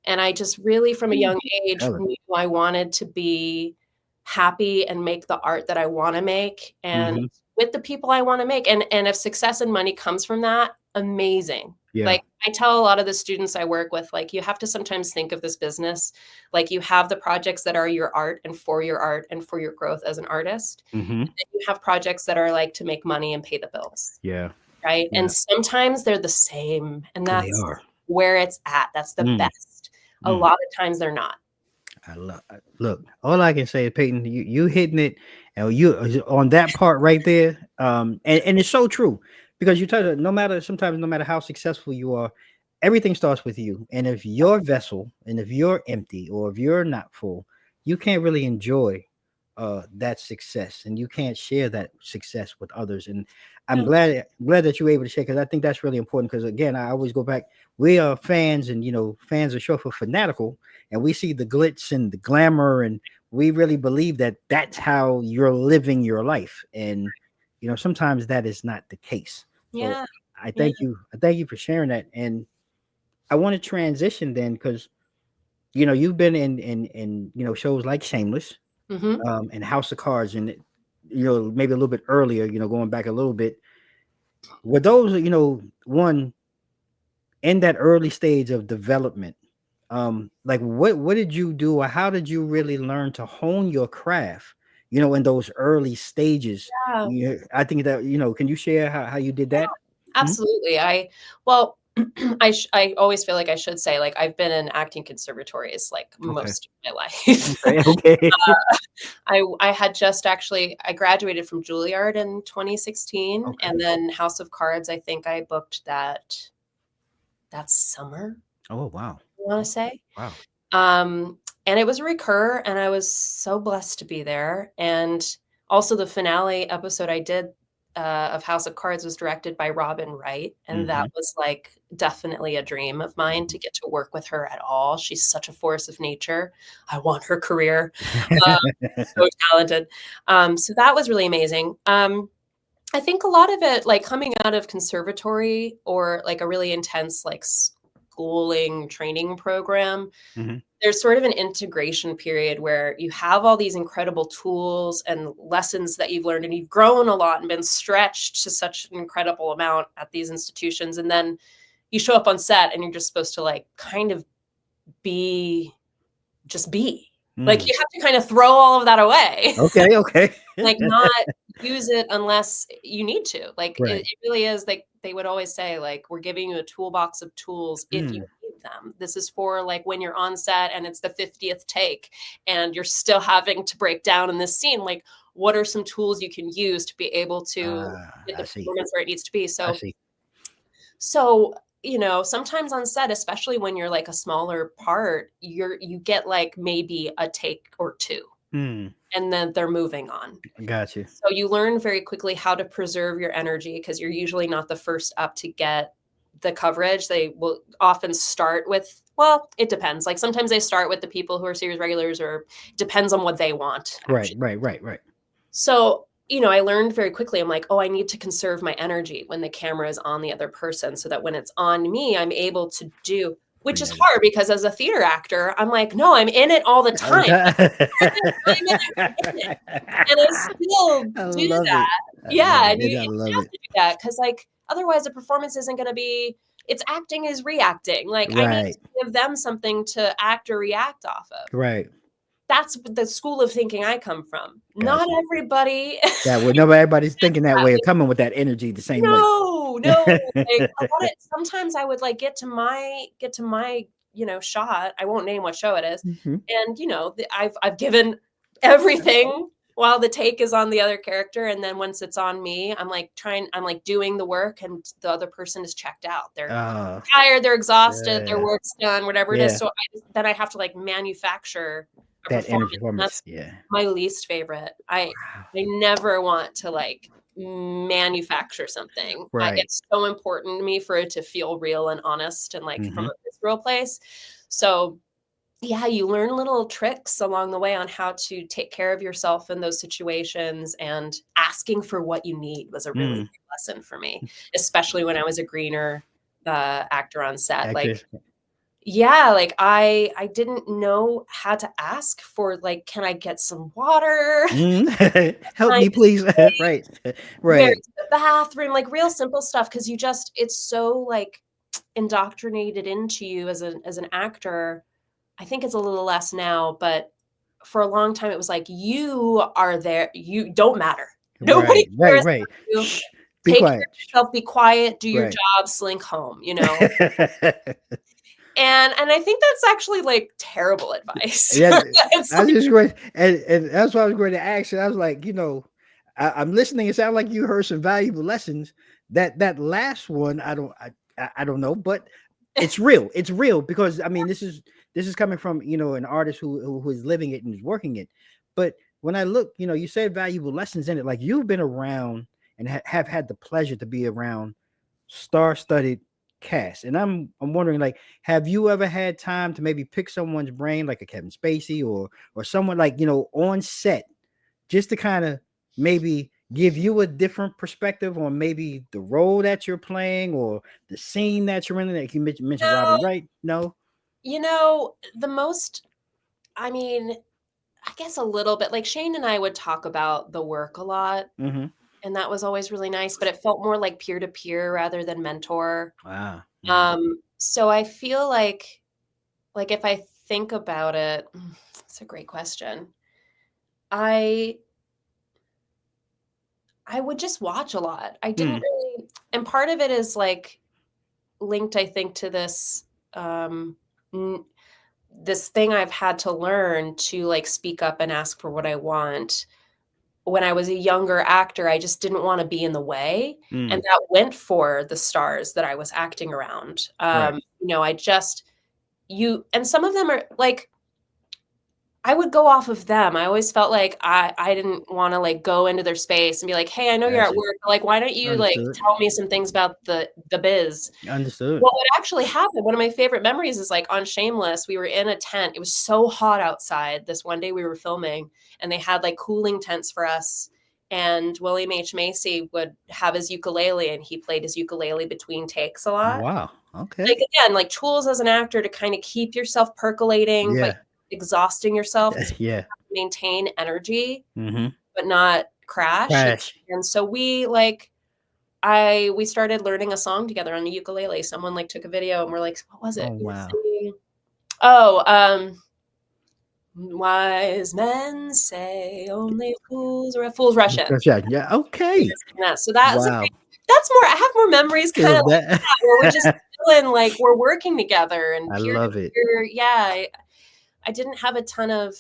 Speaker 1: And I just really, from a
Speaker 3: mm,
Speaker 1: young age,
Speaker 3: tell
Speaker 1: knew I wanted to be happy and make the art that I wanna make and
Speaker 3: Mhm.
Speaker 1: with the people I wanna make. And if success and money comes from that, amazing.
Speaker 3: Yeah.
Speaker 1: Like, I tell a lot of the students I work with, like, you have to sometimes think of this business like you have the projects that are your art and for your growth as an artist.
Speaker 3: Mhm.
Speaker 1: And you have projects that are, like, to make money and pay the bills,
Speaker 3: Yeah.
Speaker 1: right?
Speaker 3: Yeah.
Speaker 1: And sometimes they're the same, and
Speaker 3: They
Speaker 1: that's
Speaker 3: are.
Speaker 1: where it's at. That's the
Speaker 3: Mm,
Speaker 1: best. A
Speaker 3: mm.
Speaker 1: lot of times they're not.
Speaker 3: Look, all I can say is, Peyton, you hitting it, and you on that part right there. And it's so true because you tell her no matter how successful you are, everything starts with you. And if your vessel and if you're empty or if you're not full, you can't really enjoy that success and you can't share that success with others. And I'm
Speaker 1: Yeah.
Speaker 3: glad that you're able to share because I think that's really important because again, I always go back, we are fans and fans are short for fanatical and we see the glitz and the glamour and we really believe that that's how you're living your life and sometimes that is not the case. So
Speaker 1: Yeah. Yeah.
Speaker 3: I thank you for sharing that. And I want to transition then because you've been in shows like Shameless,
Speaker 1: Mhm.
Speaker 3: and House of Cards, and maybe a little bit earlier, going back a little bit, were those one in that early stage of development, like what did you do or how did you really learn to hone your craft in those early stages?
Speaker 1: Yeah.
Speaker 3: I think that can you share how you did that? Mhm.
Speaker 1: Absolutely. Well, I always feel like I should say, like, I've been in acting conservatories, like,
Speaker 3: Okay.
Speaker 1: most of my life.
Speaker 3: Okay. Okay.
Speaker 1: I had just actually I graduated from Juilliard in 2016,
Speaker 3: Okay.
Speaker 1: and then House of Cards, I think I booked that summer,
Speaker 3: Oh, wow.
Speaker 1: I wanna
Speaker 3: Okay.
Speaker 1: say.
Speaker 3: Wow.
Speaker 1: Um, and it was a recur, and I was so blessed to be there, and also the finale episode I did, of House of Cards was directed by Robin Wright, and that
Speaker 3: Mhm.
Speaker 1: was, like, definitely a dream of mine
Speaker 3: Mhm.
Speaker 1: to get to work with her at all. She's such a force of nature. I want her career. Um, so talented. So that was really amazing. I think a lot of it, like, coming out of conservatory or, like, a really intense, like, schooling training program,
Speaker 3: Mhm.
Speaker 1: there's sort of an integration period where you have all these incredible tools and lessons that you've learned, and you've grown a lot and been stretched to such an incredible amount at these institutions, and then you show up on set and you're just supposed to, like, kind of be just be. Like,
Speaker 3: Mm.
Speaker 1: you have to kind of throw all of that away.
Speaker 3: Okay, okay.
Speaker 1: Like, not use it unless you need to. Like, it
Speaker 3: Right.
Speaker 1: it really is like, they would always say, like, "We're giving you a toolbox of tools if you
Speaker 3: Mm.
Speaker 1: need them. This is for, like, when you're on set and it's the 50th take, and you're still having to break down in this scene, like, what are some tools you can use to be able to get
Speaker 3: I
Speaker 1: the
Speaker 3: see.
Speaker 1: performance where it needs to be?"
Speaker 3: I
Speaker 1: So
Speaker 3: see.
Speaker 1: sometimes on set, especially when you're, like, a smaller part, you get, like, maybe a take or 2,
Speaker 3: Mm.
Speaker 1: and then they're moving on.
Speaker 3: Got you.
Speaker 1: So you learn very quickly how to preserve your energy because you're usually not the first up to get the coverage. They will often start with, well, it depends. Like, sometimes they start with the people who are series regulars, or depends on what they want,
Speaker 3: Right,
Speaker 1: actually.
Speaker 3: right, right, right.
Speaker 1: So, I learned very quickly, I'm like, "Oh, I need to conserve my energy when the camera is on the other person so that when it's on me, I'm able to do," which is
Speaker 3: Yeah.
Speaker 1: hard because as a theater actor, I'm like, "No, I'm in it all the
Speaker 3: All the
Speaker 1: time. I'm in it, I'm in it."
Speaker 3: time.
Speaker 1: And I still
Speaker 3: I
Speaker 1: do
Speaker 3: love
Speaker 1: that.
Speaker 3: it. I love
Speaker 1: Yeah,
Speaker 3: it,
Speaker 1: and
Speaker 3: man.
Speaker 1: you
Speaker 3: I
Speaker 1: you
Speaker 3: love
Speaker 1: have
Speaker 3: it.
Speaker 1: to do that because, like, otherwise the performance isn't gonna be, it's acting is reacting. Like, I need
Speaker 3: Right,
Speaker 1: to give them something to act or react off of.
Speaker 3: right.
Speaker 1: That's the school of thinking I come from. Not
Speaker 3: Gotcha.
Speaker 1: everybody
Speaker 3: That way, nobody everybody's thinking that
Speaker 1: that
Speaker 3: way or
Speaker 1: way.
Speaker 3: coming with that energy the same way.
Speaker 1: No, no, like, a lot of sometimes I would, like, get to my, shot. I won't name what show it is,
Speaker 3: Mhm.
Speaker 1: and, I've given everything while the take is on the other character, and then once it's on me, I'm, like, doing the work, and the other person is checked out. They're
Speaker 3: Oh,
Speaker 1: tired, they're exhausted, their
Speaker 3: yeah.
Speaker 1: work's done, whatever it is,
Speaker 3: Yeah.
Speaker 1: so I have to, like, manufacture a
Speaker 3: That
Speaker 1: performance,
Speaker 3: energy
Speaker 1: and
Speaker 3: performance.
Speaker 1: that's
Speaker 3: Yeah.
Speaker 1: my least favorite.
Speaker 3: Wow.
Speaker 1: I never want to, like, manufacture something.
Speaker 3: Right.
Speaker 1: It's so important to me for it to feel real and honest and, like, from
Speaker 3: Mhm.
Speaker 1: a visceral place. So, yeah, you learn little tricks along the way on how to take care of yourself in those situations, and asking for what you need was a really
Speaker 3: Mm.
Speaker 1: big lesson for me, especially when I was a greener, actor on set. Like,
Speaker 3: Actress.
Speaker 1: yeah, like, I didn't know how to ask for, like, "Can I get some water?
Speaker 3: Mm. Help
Speaker 1: Can I
Speaker 3: me, please. Right.
Speaker 1: where's
Speaker 3: Right.
Speaker 1: the bathroom?" Like, real simple stuff, because it's so, like, indoctrinated into you as an actor. I think it's a little less now, but for a long time, it was like, "You are there, you don't matter. Nobody
Speaker 3: Right. Right.
Speaker 1: cares
Speaker 3: Right.
Speaker 1: about you.
Speaker 3: Shh. Be
Speaker 1: Take care
Speaker 3: quiet.
Speaker 1: of yourself, be quiet, do your
Speaker 3: Right.
Speaker 1: job, slink home," you know? And I think that's actually, like, terrible advice.
Speaker 3: Yeah,
Speaker 1: It's
Speaker 3: I was
Speaker 1: like,
Speaker 3: just going, and that's what I was going to ask you. I was like, I'm listening. It sounded like you heard some valuable lessons. That last one, I don't know, but it's real. It's real because I mean, this is coming from an artist who is living it and is working it. But when I look, you said valuable lessons in it. Like you've been around and have had the pleasure to be around star-studded cast. And I'm wondering, like, have you ever had time to maybe pick someone's brain, like a Kevin Spacey or someone like on set, just to kind of maybe give you a different perspective on maybe the role that you're playing or the scene that you're in? Like you mentioned
Speaker 1: no,
Speaker 3: Robin Wright. No.
Speaker 1: the most, I mean, I guess a little bit, like, Shane and I would talk about the work a lot,
Speaker 3: Mm-hmm.
Speaker 1: and that was always really nice, but it felt more like peer to peer rather than mentor.
Speaker 3: Ah. Mhm.
Speaker 1: So I feel like, if I think about it, it's a great question. I I would just watch a lot. I didn't
Speaker 3: Hmm.
Speaker 1: really, and part of it is, like, linked, I think, to this, this thing I've had to learn to, like, speak up and ask for what I want. When I was a younger actor, I just didn't wanna be in the way, and
Speaker 3: Mm,
Speaker 1: that went for the stars that I was acting around.
Speaker 3: right.
Speaker 1: I just you and some of them are like, I would go off of them. I always felt like I didn't wanna, like, go into their space and be like, "Hey, I know you're at
Speaker 3: Gotcha.
Speaker 1: work, but, like, why don't you, like,
Speaker 3: Understood.
Speaker 1: tell me some things about the biz?"
Speaker 3: Understood.
Speaker 1: What would actually happen, one of my favorite memories is, like, on Shameless, we were in a tent, it was so hot outside this one day we were filming, and they had, like, cooling tents for us, and William H. Macy would have his ukulele, and he played his ukulele between takes a
Speaker 3: Oh,
Speaker 1: lot.
Speaker 3: wow.
Speaker 1: Like,
Speaker 3: Okay.
Speaker 1: again, like, tools as an actor to kinda keep yourself percolating, but
Speaker 3: Yeah.
Speaker 1: exhausting yourself 'cause
Speaker 3: Yeah.
Speaker 1: maintain energy,
Speaker 3: Mhm.
Speaker 1: but not crash,
Speaker 3: Crash.
Speaker 1: and so we started learning a song together on the ukulele. Someone, like, took a video and we're like, "What was
Speaker 3: Oh,
Speaker 1: it?" We were
Speaker 3: wow.
Speaker 1: singing oh, "Wise men say only fools rush in."
Speaker 3: Gotcha. Yeah,
Speaker 1: We
Speaker 3: okay.
Speaker 1: were singing that, so that was a
Speaker 3: Wow.
Speaker 1: great that's more I have more memories kinda
Speaker 3: Feel
Speaker 1: like
Speaker 3: that.
Speaker 1: that, where we're just feeling like we're working together and
Speaker 3: I
Speaker 1: peer to
Speaker 3: love it.
Speaker 1: peer yeah, I didn't have a ton of,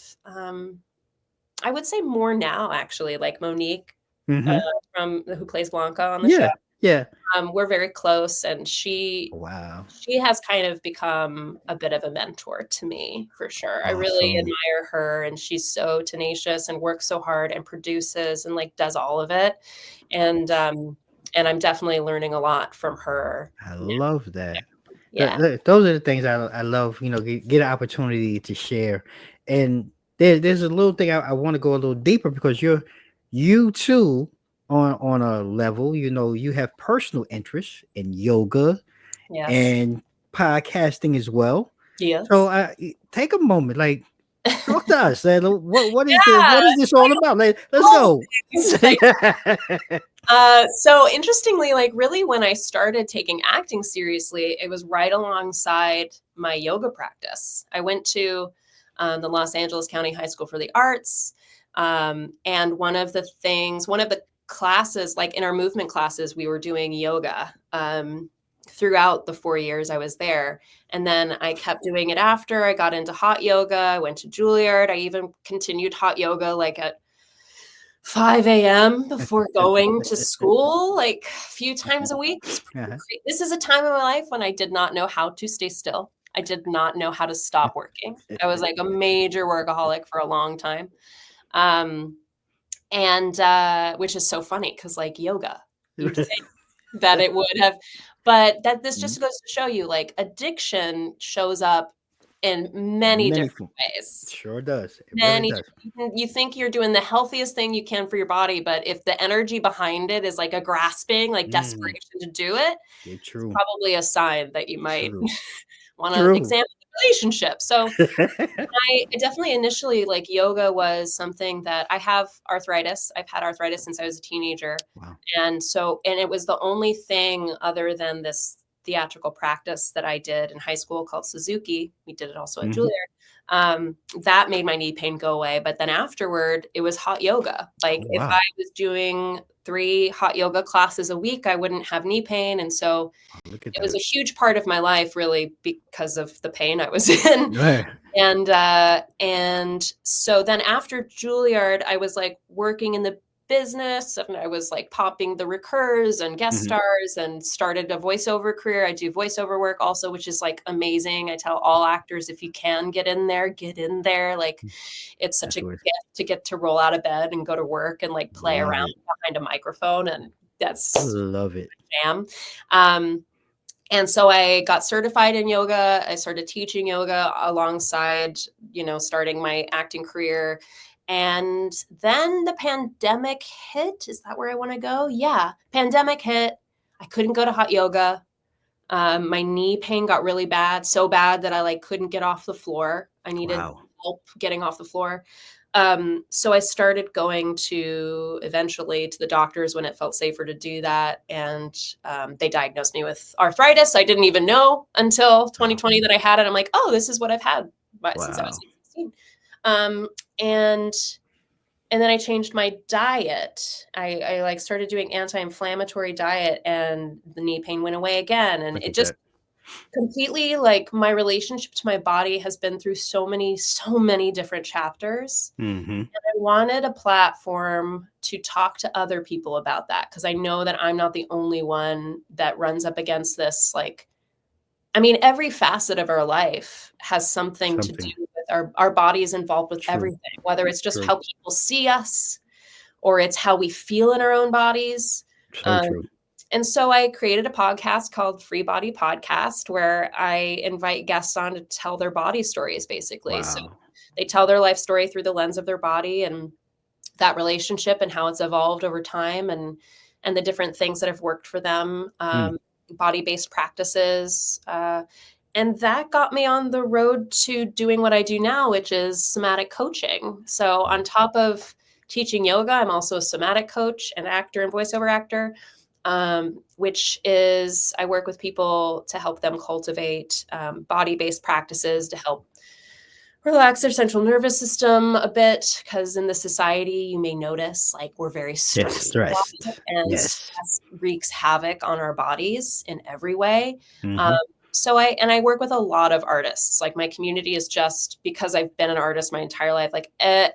Speaker 1: I would say more now, actually, like Monique, uh,
Speaker 3: Mhm.
Speaker 1: from who plays Blanca on the show.
Speaker 3: Yeah. Yeah.
Speaker 1: We're very close, and she
Speaker 3: Wow.
Speaker 1: she has kind of become a bit of a mentor to me, for sure. I really
Speaker 3: Awesome.
Speaker 1: admire her, and she's so tenacious and works so hard and produces and, like, does all of it, and, um, and I'm definitely learning a lot from her
Speaker 3: I
Speaker 1: now.
Speaker 3: love that.
Speaker 1: Yeah.
Speaker 3: Those are the things I love, get an opportunity to share. And there's a little thing I want to go a little deeper because you too on a level, you have personal interests in yoga
Speaker 1: Yes.
Speaker 3: and podcasting as well. So
Speaker 1: Yes.
Speaker 3: take a moment, like talk to us.
Speaker 1: Yeah,
Speaker 3: What is this all about? Let's
Speaker 1: all the
Speaker 3: go.
Speaker 1: things, like so interestingly, like, really when I started taking acting seriously, it was right alongside my yoga practice. I went to, the Los Angeles County High School for the Arts, and one of the classes, like, in our movement classes, we were doing yoga, throughout the 4 years I was there, and then I kept doing it after. I got into hot yoga, I went to Juilliard, I even continued hot yoga, like, at 5 a.m. before going to school, like, a few times a week. It was pretty
Speaker 3: Uh-huh.
Speaker 1: this is a time in my life when I did not know how to stay still. I did not know how to stop working. I was, like, a major workaholic for a long time. Um, which is so funny because, like, yoga, you'd think that it would have but that this
Speaker 3: Mhm.
Speaker 1: just goes to show you, like, addiction shows up in many
Speaker 3: Many
Speaker 1: different
Speaker 3: fo-
Speaker 1: ways.
Speaker 3: Sure does. It really
Speaker 1: Many
Speaker 3: does.
Speaker 1: you think you're doing the healthiest thing you can for your body, but if the energy behind it is like a grasping, like
Speaker 3: Mm,
Speaker 1: desperation to do it,
Speaker 3: yeah,
Speaker 1: it's
Speaker 3: true.
Speaker 1: probably a sign that you might
Speaker 3: True.
Speaker 1: wanna
Speaker 3: True.
Speaker 1: examine the relationship. So, I definitely initially like, yoga was something that I have arthritis. I've had arthritis since I was a teenager,
Speaker 3: Wow.
Speaker 1: and it was the only thing other than this theatrical practice that I did in high school called Suzuki. We did it also at
Speaker 3: Mhm.
Speaker 1: Juilliard. That made my knee pain go away, but then afterward, it was hot yoga. Like,
Speaker 3: Oh,
Speaker 1: if I
Speaker 3: wow.
Speaker 1: was doing 3 hot yoga classes a week, I wouldn't have knee pain, and so
Speaker 3: Oh, look at
Speaker 1: it was
Speaker 3: that.
Speaker 1: a huge part of my life really because of the pain I was in.
Speaker 3: Right.
Speaker 1: And so then after Juilliard, I was, like, working in the business, and I was, like, popping the recurs and guest
Speaker 3: Mhm.
Speaker 1: stars and started a voiceover career. I do voiceover work also, which is, like, amazing. I tell all actors, if you can get in there, get in there. Like, it's such a
Speaker 3: That's what
Speaker 1: gift to get to roll out of bed and go to work and, like, play
Speaker 3: love
Speaker 1: around
Speaker 3: it.
Speaker 1: behind a microphone, and that's
Speaker 3: Love it.
Speaker 1: jam. Um, and so I got certified in yoga. I started teaching yoga alongside, starting my acting career. And then the pandemic hit. Is that where I want to go? Yeah. Pandemic hit. I couldn't go to hot yoga. My knee pain got really bad, so bad that I like couldn't get off the floor. I needed
Speaker 3: Wow.
Speaker 1: help getting off the floor. So I started going to eventually to the doctors when it felt safer to do that, and they diagnosed me with arthritis. I didn't even know until
Speaker 3: Wow.
Speaker 1: 2020 that I had it. I'm like, oh, this is what I've had since I was
Speaker 3: Wow.
Speaker 1: like 16. Um, and and then I changed my diet. I like started doing anti-inflammatory diet, and the knee pain went away again. And
Speaker 3: Look
Speaker 1: it
Speaker 3: at
Speaker 1: just
Speaker 3: that.
Speaker 1: Completely, like, my relationship to my body has been through so many different chapters.
Speaker 3: Mm-hmm.
Speaker 1: I wanted a platform to talk to other people about that because I know that I'm not the only one that runs up against this, like I mean, every facet of our life has something to do
Speaker 3: Something
Speaker 1: with our body is involved with
Speaker 3: true.
Speaker 1: everything, whether it's just
Speaker 3: True.
Speaker 1: how people see us or it's how we feel in our own bodies.
Speaker 3: So
Speaker 1: Um,
Speaker 3: true.
Speaker 1: and so I created a podcast called Free Body Podcast where I invite guests on to tell their body stories, basically. So
Speaker 3: Wow.
Speaker 1: they tell their life story through the lens of their body and that relationship and how it's evolved over time and the different things that have worked for them,
Speaker 3: Mm.
Speaker 1: body-based practices. And that got me on the road to doing what I do now, which is somatic coaching. So on top of teaching yoga, I'm also a somatic coach, an actor and voiceover actor, which is I work with people to help them cultivate body-based practices to help relax their central nervous system a bit because in the society you may notice like we're very
Speaker 3: Yes,
Speaker 1: stressed a lot
Speaker 3: stressed.
Speaker 1: and
Speaker 3: Yes.
Speaker 1: stress wreaks havoc on our bodies in every way. um,
Speaker 3: Mm-hmm.
Speaker 1: so I work with a lot of artists. Like my community is just because I've been an artist my entire life, like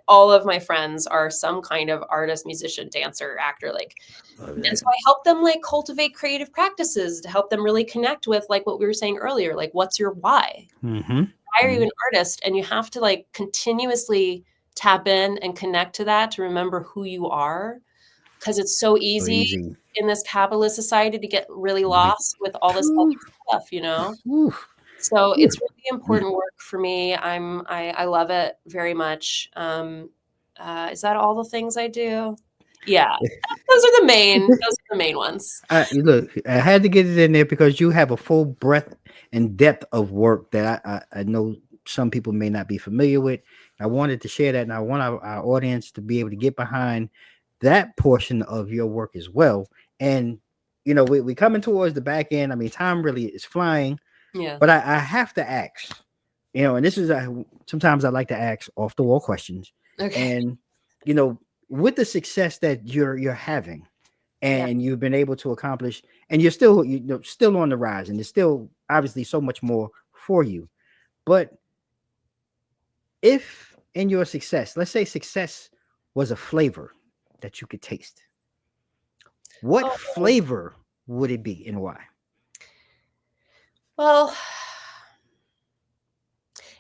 Speaker 1: all of my friends are some kind of artist, musician, dancer, actor, like.
Speaker 3: Love
Speaker 1: And
Speaker 3: that.
Speaker 1: so I help them like cultivate creative practices to help them really connect with like what we were saying earlier, like what's your why?
Speaker 3: Mm-hmm.
Speaker 1: Why are you
Speaker 3: Mm-hmm.
Speaker 1: an artist? And you have to like continuously tap in and connect to that to remember who you are. Because it's so
Speaker 3: So
Speaker 1: easy
Speaker 3: easy.
Speaker 1: in this capitalist society to get really
Speaker 3: Be-
Speaker 1: lost with all this
Speaker 3: Whew,
Speaker 1: other stuff, you know?
Speaker 3: whew,
Speaker 1: So
Speaker 3: whew.
Speaker 1: it's really important work for me. I love it very much. Is that all the things I do? Yeah, those are the main ones.
Speaker 3: Look, I had to get it in there because you have a full breadth and depth of work that I know some people may not be familiar with. I wanted to share that, and I want our audience to be able to get behind that portion of your work as well. And we coming towards the back end. I mean, time really is flying,
Speaker 1: Yeah.
Speaker 3: but I have to ask, and this is sometimes I like to ask off the wall questions,
Speaker 1: Okay.
Speaker 3: and you know, with the success that you're having
Speaker 1: Yeah.
Speaker 3: and you've been able to accomplish and you're still still on the rise and there's still obviously so much more for you, but if in your success, let's say success was a flavor that you could taste, what
Speaker 1: Oh,
Speaker 3: flavor would it be and why?
Speaker 1: well,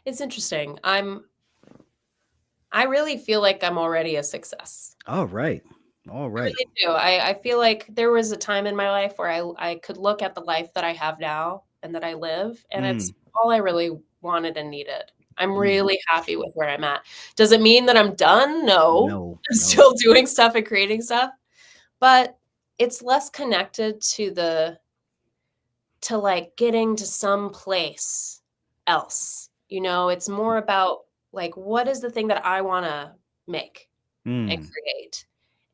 Speaker 1: it's interesting. I really feel like I'm already a success.
Speaker 3: All right. All
Speaker 1: I
Speaker 3: right.
Speaker 1: really do. I feel like there was a time in my life where I could look at the life that I have now and that I live, and
Speaker 3: Mm,
Speaker 1: it's all I really wanted and needed. I'm
Speaker 3: mm.
Speaker 1: really happy with where I'm at. Does it mean that I'm done? No.
Speaker 3: No,
Speaker 1: I'm
Speaker 3: no.
Speaker 1: still doing stuff and creating stuff, but it's less connected to like getting to some place else. It's more about like what is the thing that I want to make and
Speaker 3: Mm,
Speaker 1: create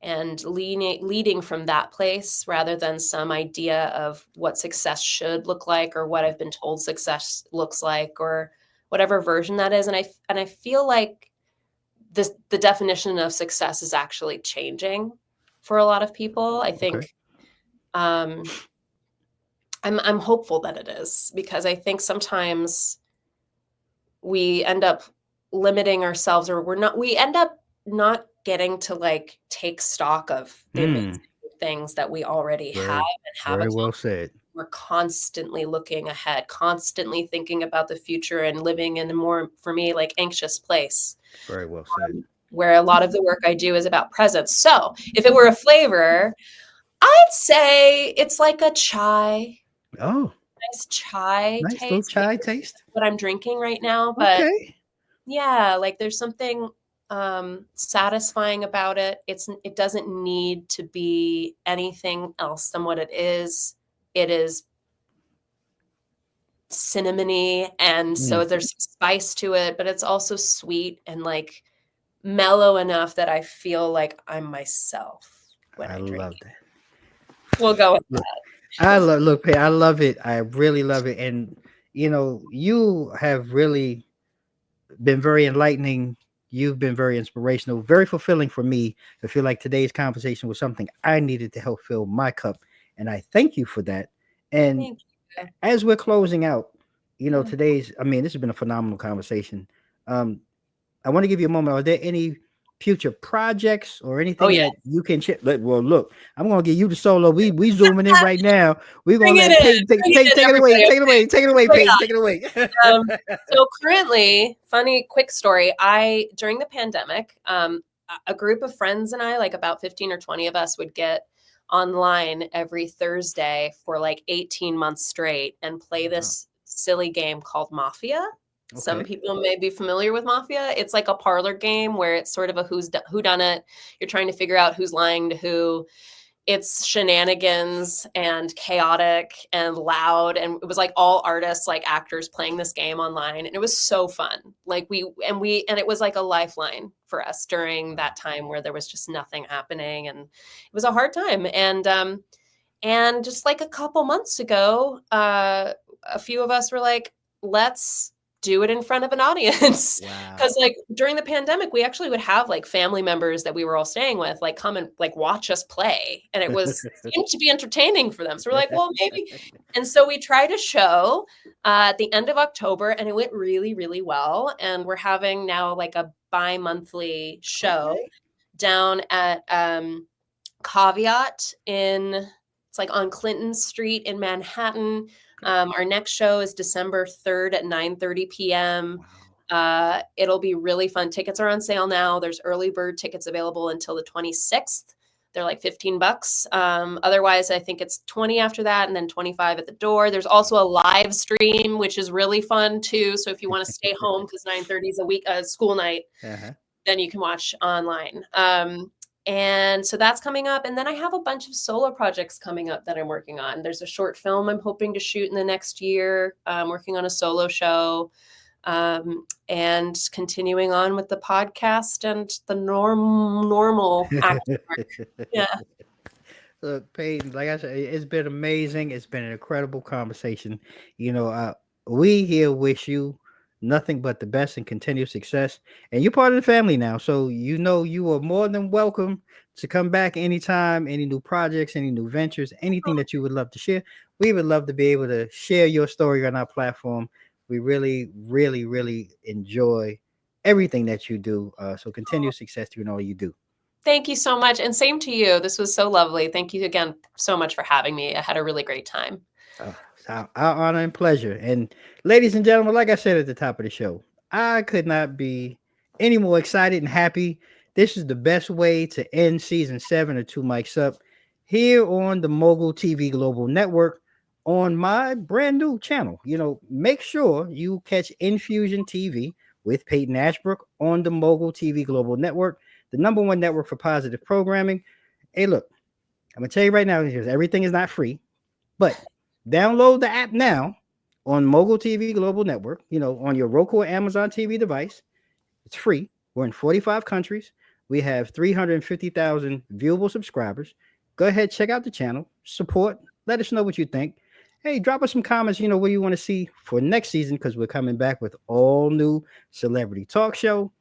Speaker 1: and leading from that place rather than some idea of what success should look like or what I've been told success looks like or whatever version that is. And I feel like the definition of success is actually changing for a lot of people. I
Speaker 3: okay.
Speaker 1: think um I'm hopeful that it is because I think sometimes we end up limiting ourselves or we end up not getting to like take stock of the amazing
Speaker 3: Mm,
Speaker 1: things that we already have
Speaker 3: very,
Speaker 1: and have
Speaker 3: very well
Speaker 1: accomplished.
Speaker 3: said.
Speaker 1: We're constantly looking ahead, constantly thinking about the future and living in a more, for me, like anxious place
Speaker 3: Very well said.
Speaker 1: where a lot of the work I do is about presence. So if it were a flavor, I'd say it's like a chai,
Speaker 3: Oh,
Speaker 1: nice chai
Speaker 3: nice little
Speaker 1: taste, which
Speaker 3: chai
Speaker 1: is
Speaker 3: taste.
Speaker 1: what I'm drinking right now. But
Speaker 3: Okay.
Speaker 1: yeah, like there's something satisfying about it. It doesn't need to be anything else than what it is. It is cinnamony, and
Speaker 3: Mm,
Speaker 1: so there's some spice to it, but it's also sweet and like mellow enough that I feel like I'm myself when
Speaker 3: I
Speaker 1: I drink
Speaker 3: love
Speaker 1: it.
Speaker 3: that.
Speaker 1: We'll go with
Speaker 3: Look,
Speaker 1: that.
Speaker 3: look, Pay, I love it. I really love it. And you have really been very enlightening. You've been very inspirational, very fulfilling for me to feel like today's conversation was something I needed to help fill my cup. And I thank you for that. And
Speaker 1: Thank you.
Speaker 3: as we're closing out,
Speaker 1: Yeah.
Speaker 3: today's, I mean, this has been a phenomenal conversation. Um, I want to give you a moment. Are there any future projects or
Speaker 1: Oh,
Speaker 3: anything
Speaker 1: yeah.
Speaker 3: that you can share? Well, look, I'm gonna give you the solo. We zooming in right now. We're
Speaker 1: Bring
Speaker 3: gonna
Speaker 1: it
Speaker 3: let
Speaker 1: in.
Speaker 3: Peyton take
Speaker 1: Bring it
Speaker 3: take
Speaker 1: in,
Speaker 3: take it away.
Speaker 1: everybody.
Speaker 3: Take it away. Take it away,
Speaker 1: Oh,
Speaker 3: Peyton. Take it away.
Speaker 1: so currently, funny quick story. I during the pandemic, a group of friends and I, like about 15 or 20 of us, would get online every Thursday for like 18 months straight and play
Speaker 3: Wow.
Speaker 1: this silly game called Mafia. Some
Speaker 3: Okay.
Speaker 1: people may be familiar with Mafia. It's like a parlor game where it's sort of a who done it. You're trying to figure out who's lying to who. It's shenanigans and chaotic and loud, and it was like all artists, like actors playing this game online, and it was so fun. Like and it was like a lifeline for us during
Speaker 3: Wow.
Speaker 1: that time where there was just nothing happening, and it was a hard time. And just like a couple months ago, a few of us were like, let's do it in front of an audience.
Speaker 3: Wow.
Speaker 1: Because like during the pandemic, we actually would have like family members that we were all staying with, like come and like watch us play. And seemed to be entertaining for them. So we're like, well, maybe. And so we tried a show at the end of October and it went really, really well. And we're having now like a bi-monthly show
Speaker 3: Okay.
Speaker 1: down at Caveat in it's like on Clinton Street in Manhattan.
Speaker 3: Okay.
Speaker 1: Our next show is December 3rd at 9:30 p.m.
Speaker 3: Wow.
Speaker 1: It'll be really fun. Tickets are on sale now. There's early bird tickets available until the 26th. They're like $15. Otherwise, I think it's 20 after that and then 25 at the door. There's also a live stream, which is really fun too. So if you want to stay home because 9:30 is a school night,
Speaker 3: Uh-huh.
Speaker 1: then you can watch online. And so that's coming up. And then I have a bunch of solo projects coming up that I'm working on. There's a short film I'm hoping to shoot in the next year. I'm working on a solo show, and continuing on with the podcast and the normal acting work. Yeah.
Speaker 3: Look, Peyton, like I said, it's been amazing. It's been an incredible conversation. You know, we here wish you nothing but the best and continued success. And you're part of the family now. So, you are more than welcome to come back anytime, any new projects, any new ventures, anything that you would love to share. We would love to be able to share your story on our platform. We really, really, really enjoy everything that you do. So, continued success to you in all you do.
Speaker 1: Thank you so much. And same to you. This was so lovely. Thank you again so much for having me. I had a really great time.
Speaker 3: It's our honor and pleasure. And ladies and gentlemen, like I said at the top of the show, I could not be any more excited and happy. This is the best way to end season 7 of Two Mics Up here on the Mogul TV Global Network on my brand new channel. Make sure you catch Infusion TV with Paton Ashbrook on the Mogul TV Global Network, the number one network for positive programming. Hey, look, I'm going to tell you right now, because everything is not free. But download the app now on Mogul TV Global Network, on your Roku or Amazon TV device. It's free. We're in 45 countries. We have 350,000 viewable subscribers. Go ahead, check out the channel, support, let us know what you think. Hey, drop us some comments, what you want to see for next season, because we're coming back with all new celebrity talk show,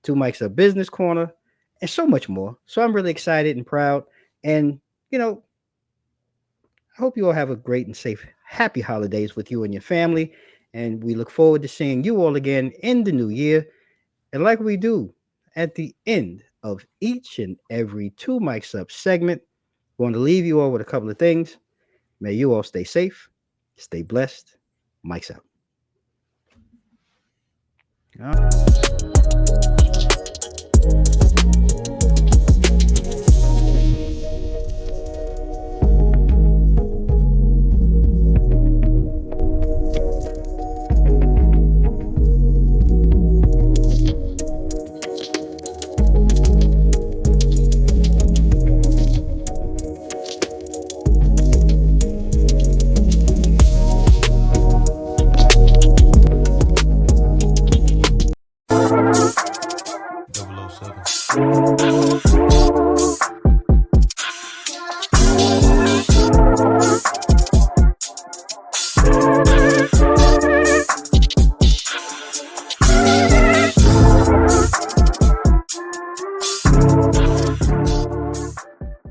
Speaker 3: Two Mics Up Business Corner, and so much more. So I'm really excited and proud. And, I hope you all have a great and safe, happy holidays with you and your family. And we look forward to seeing you all again in the new year. And like we do at the end of each and every Two Mics Up segment, we want to leave you all with a couple of things. May you all stay safe, stay blessed. Mics out. All right.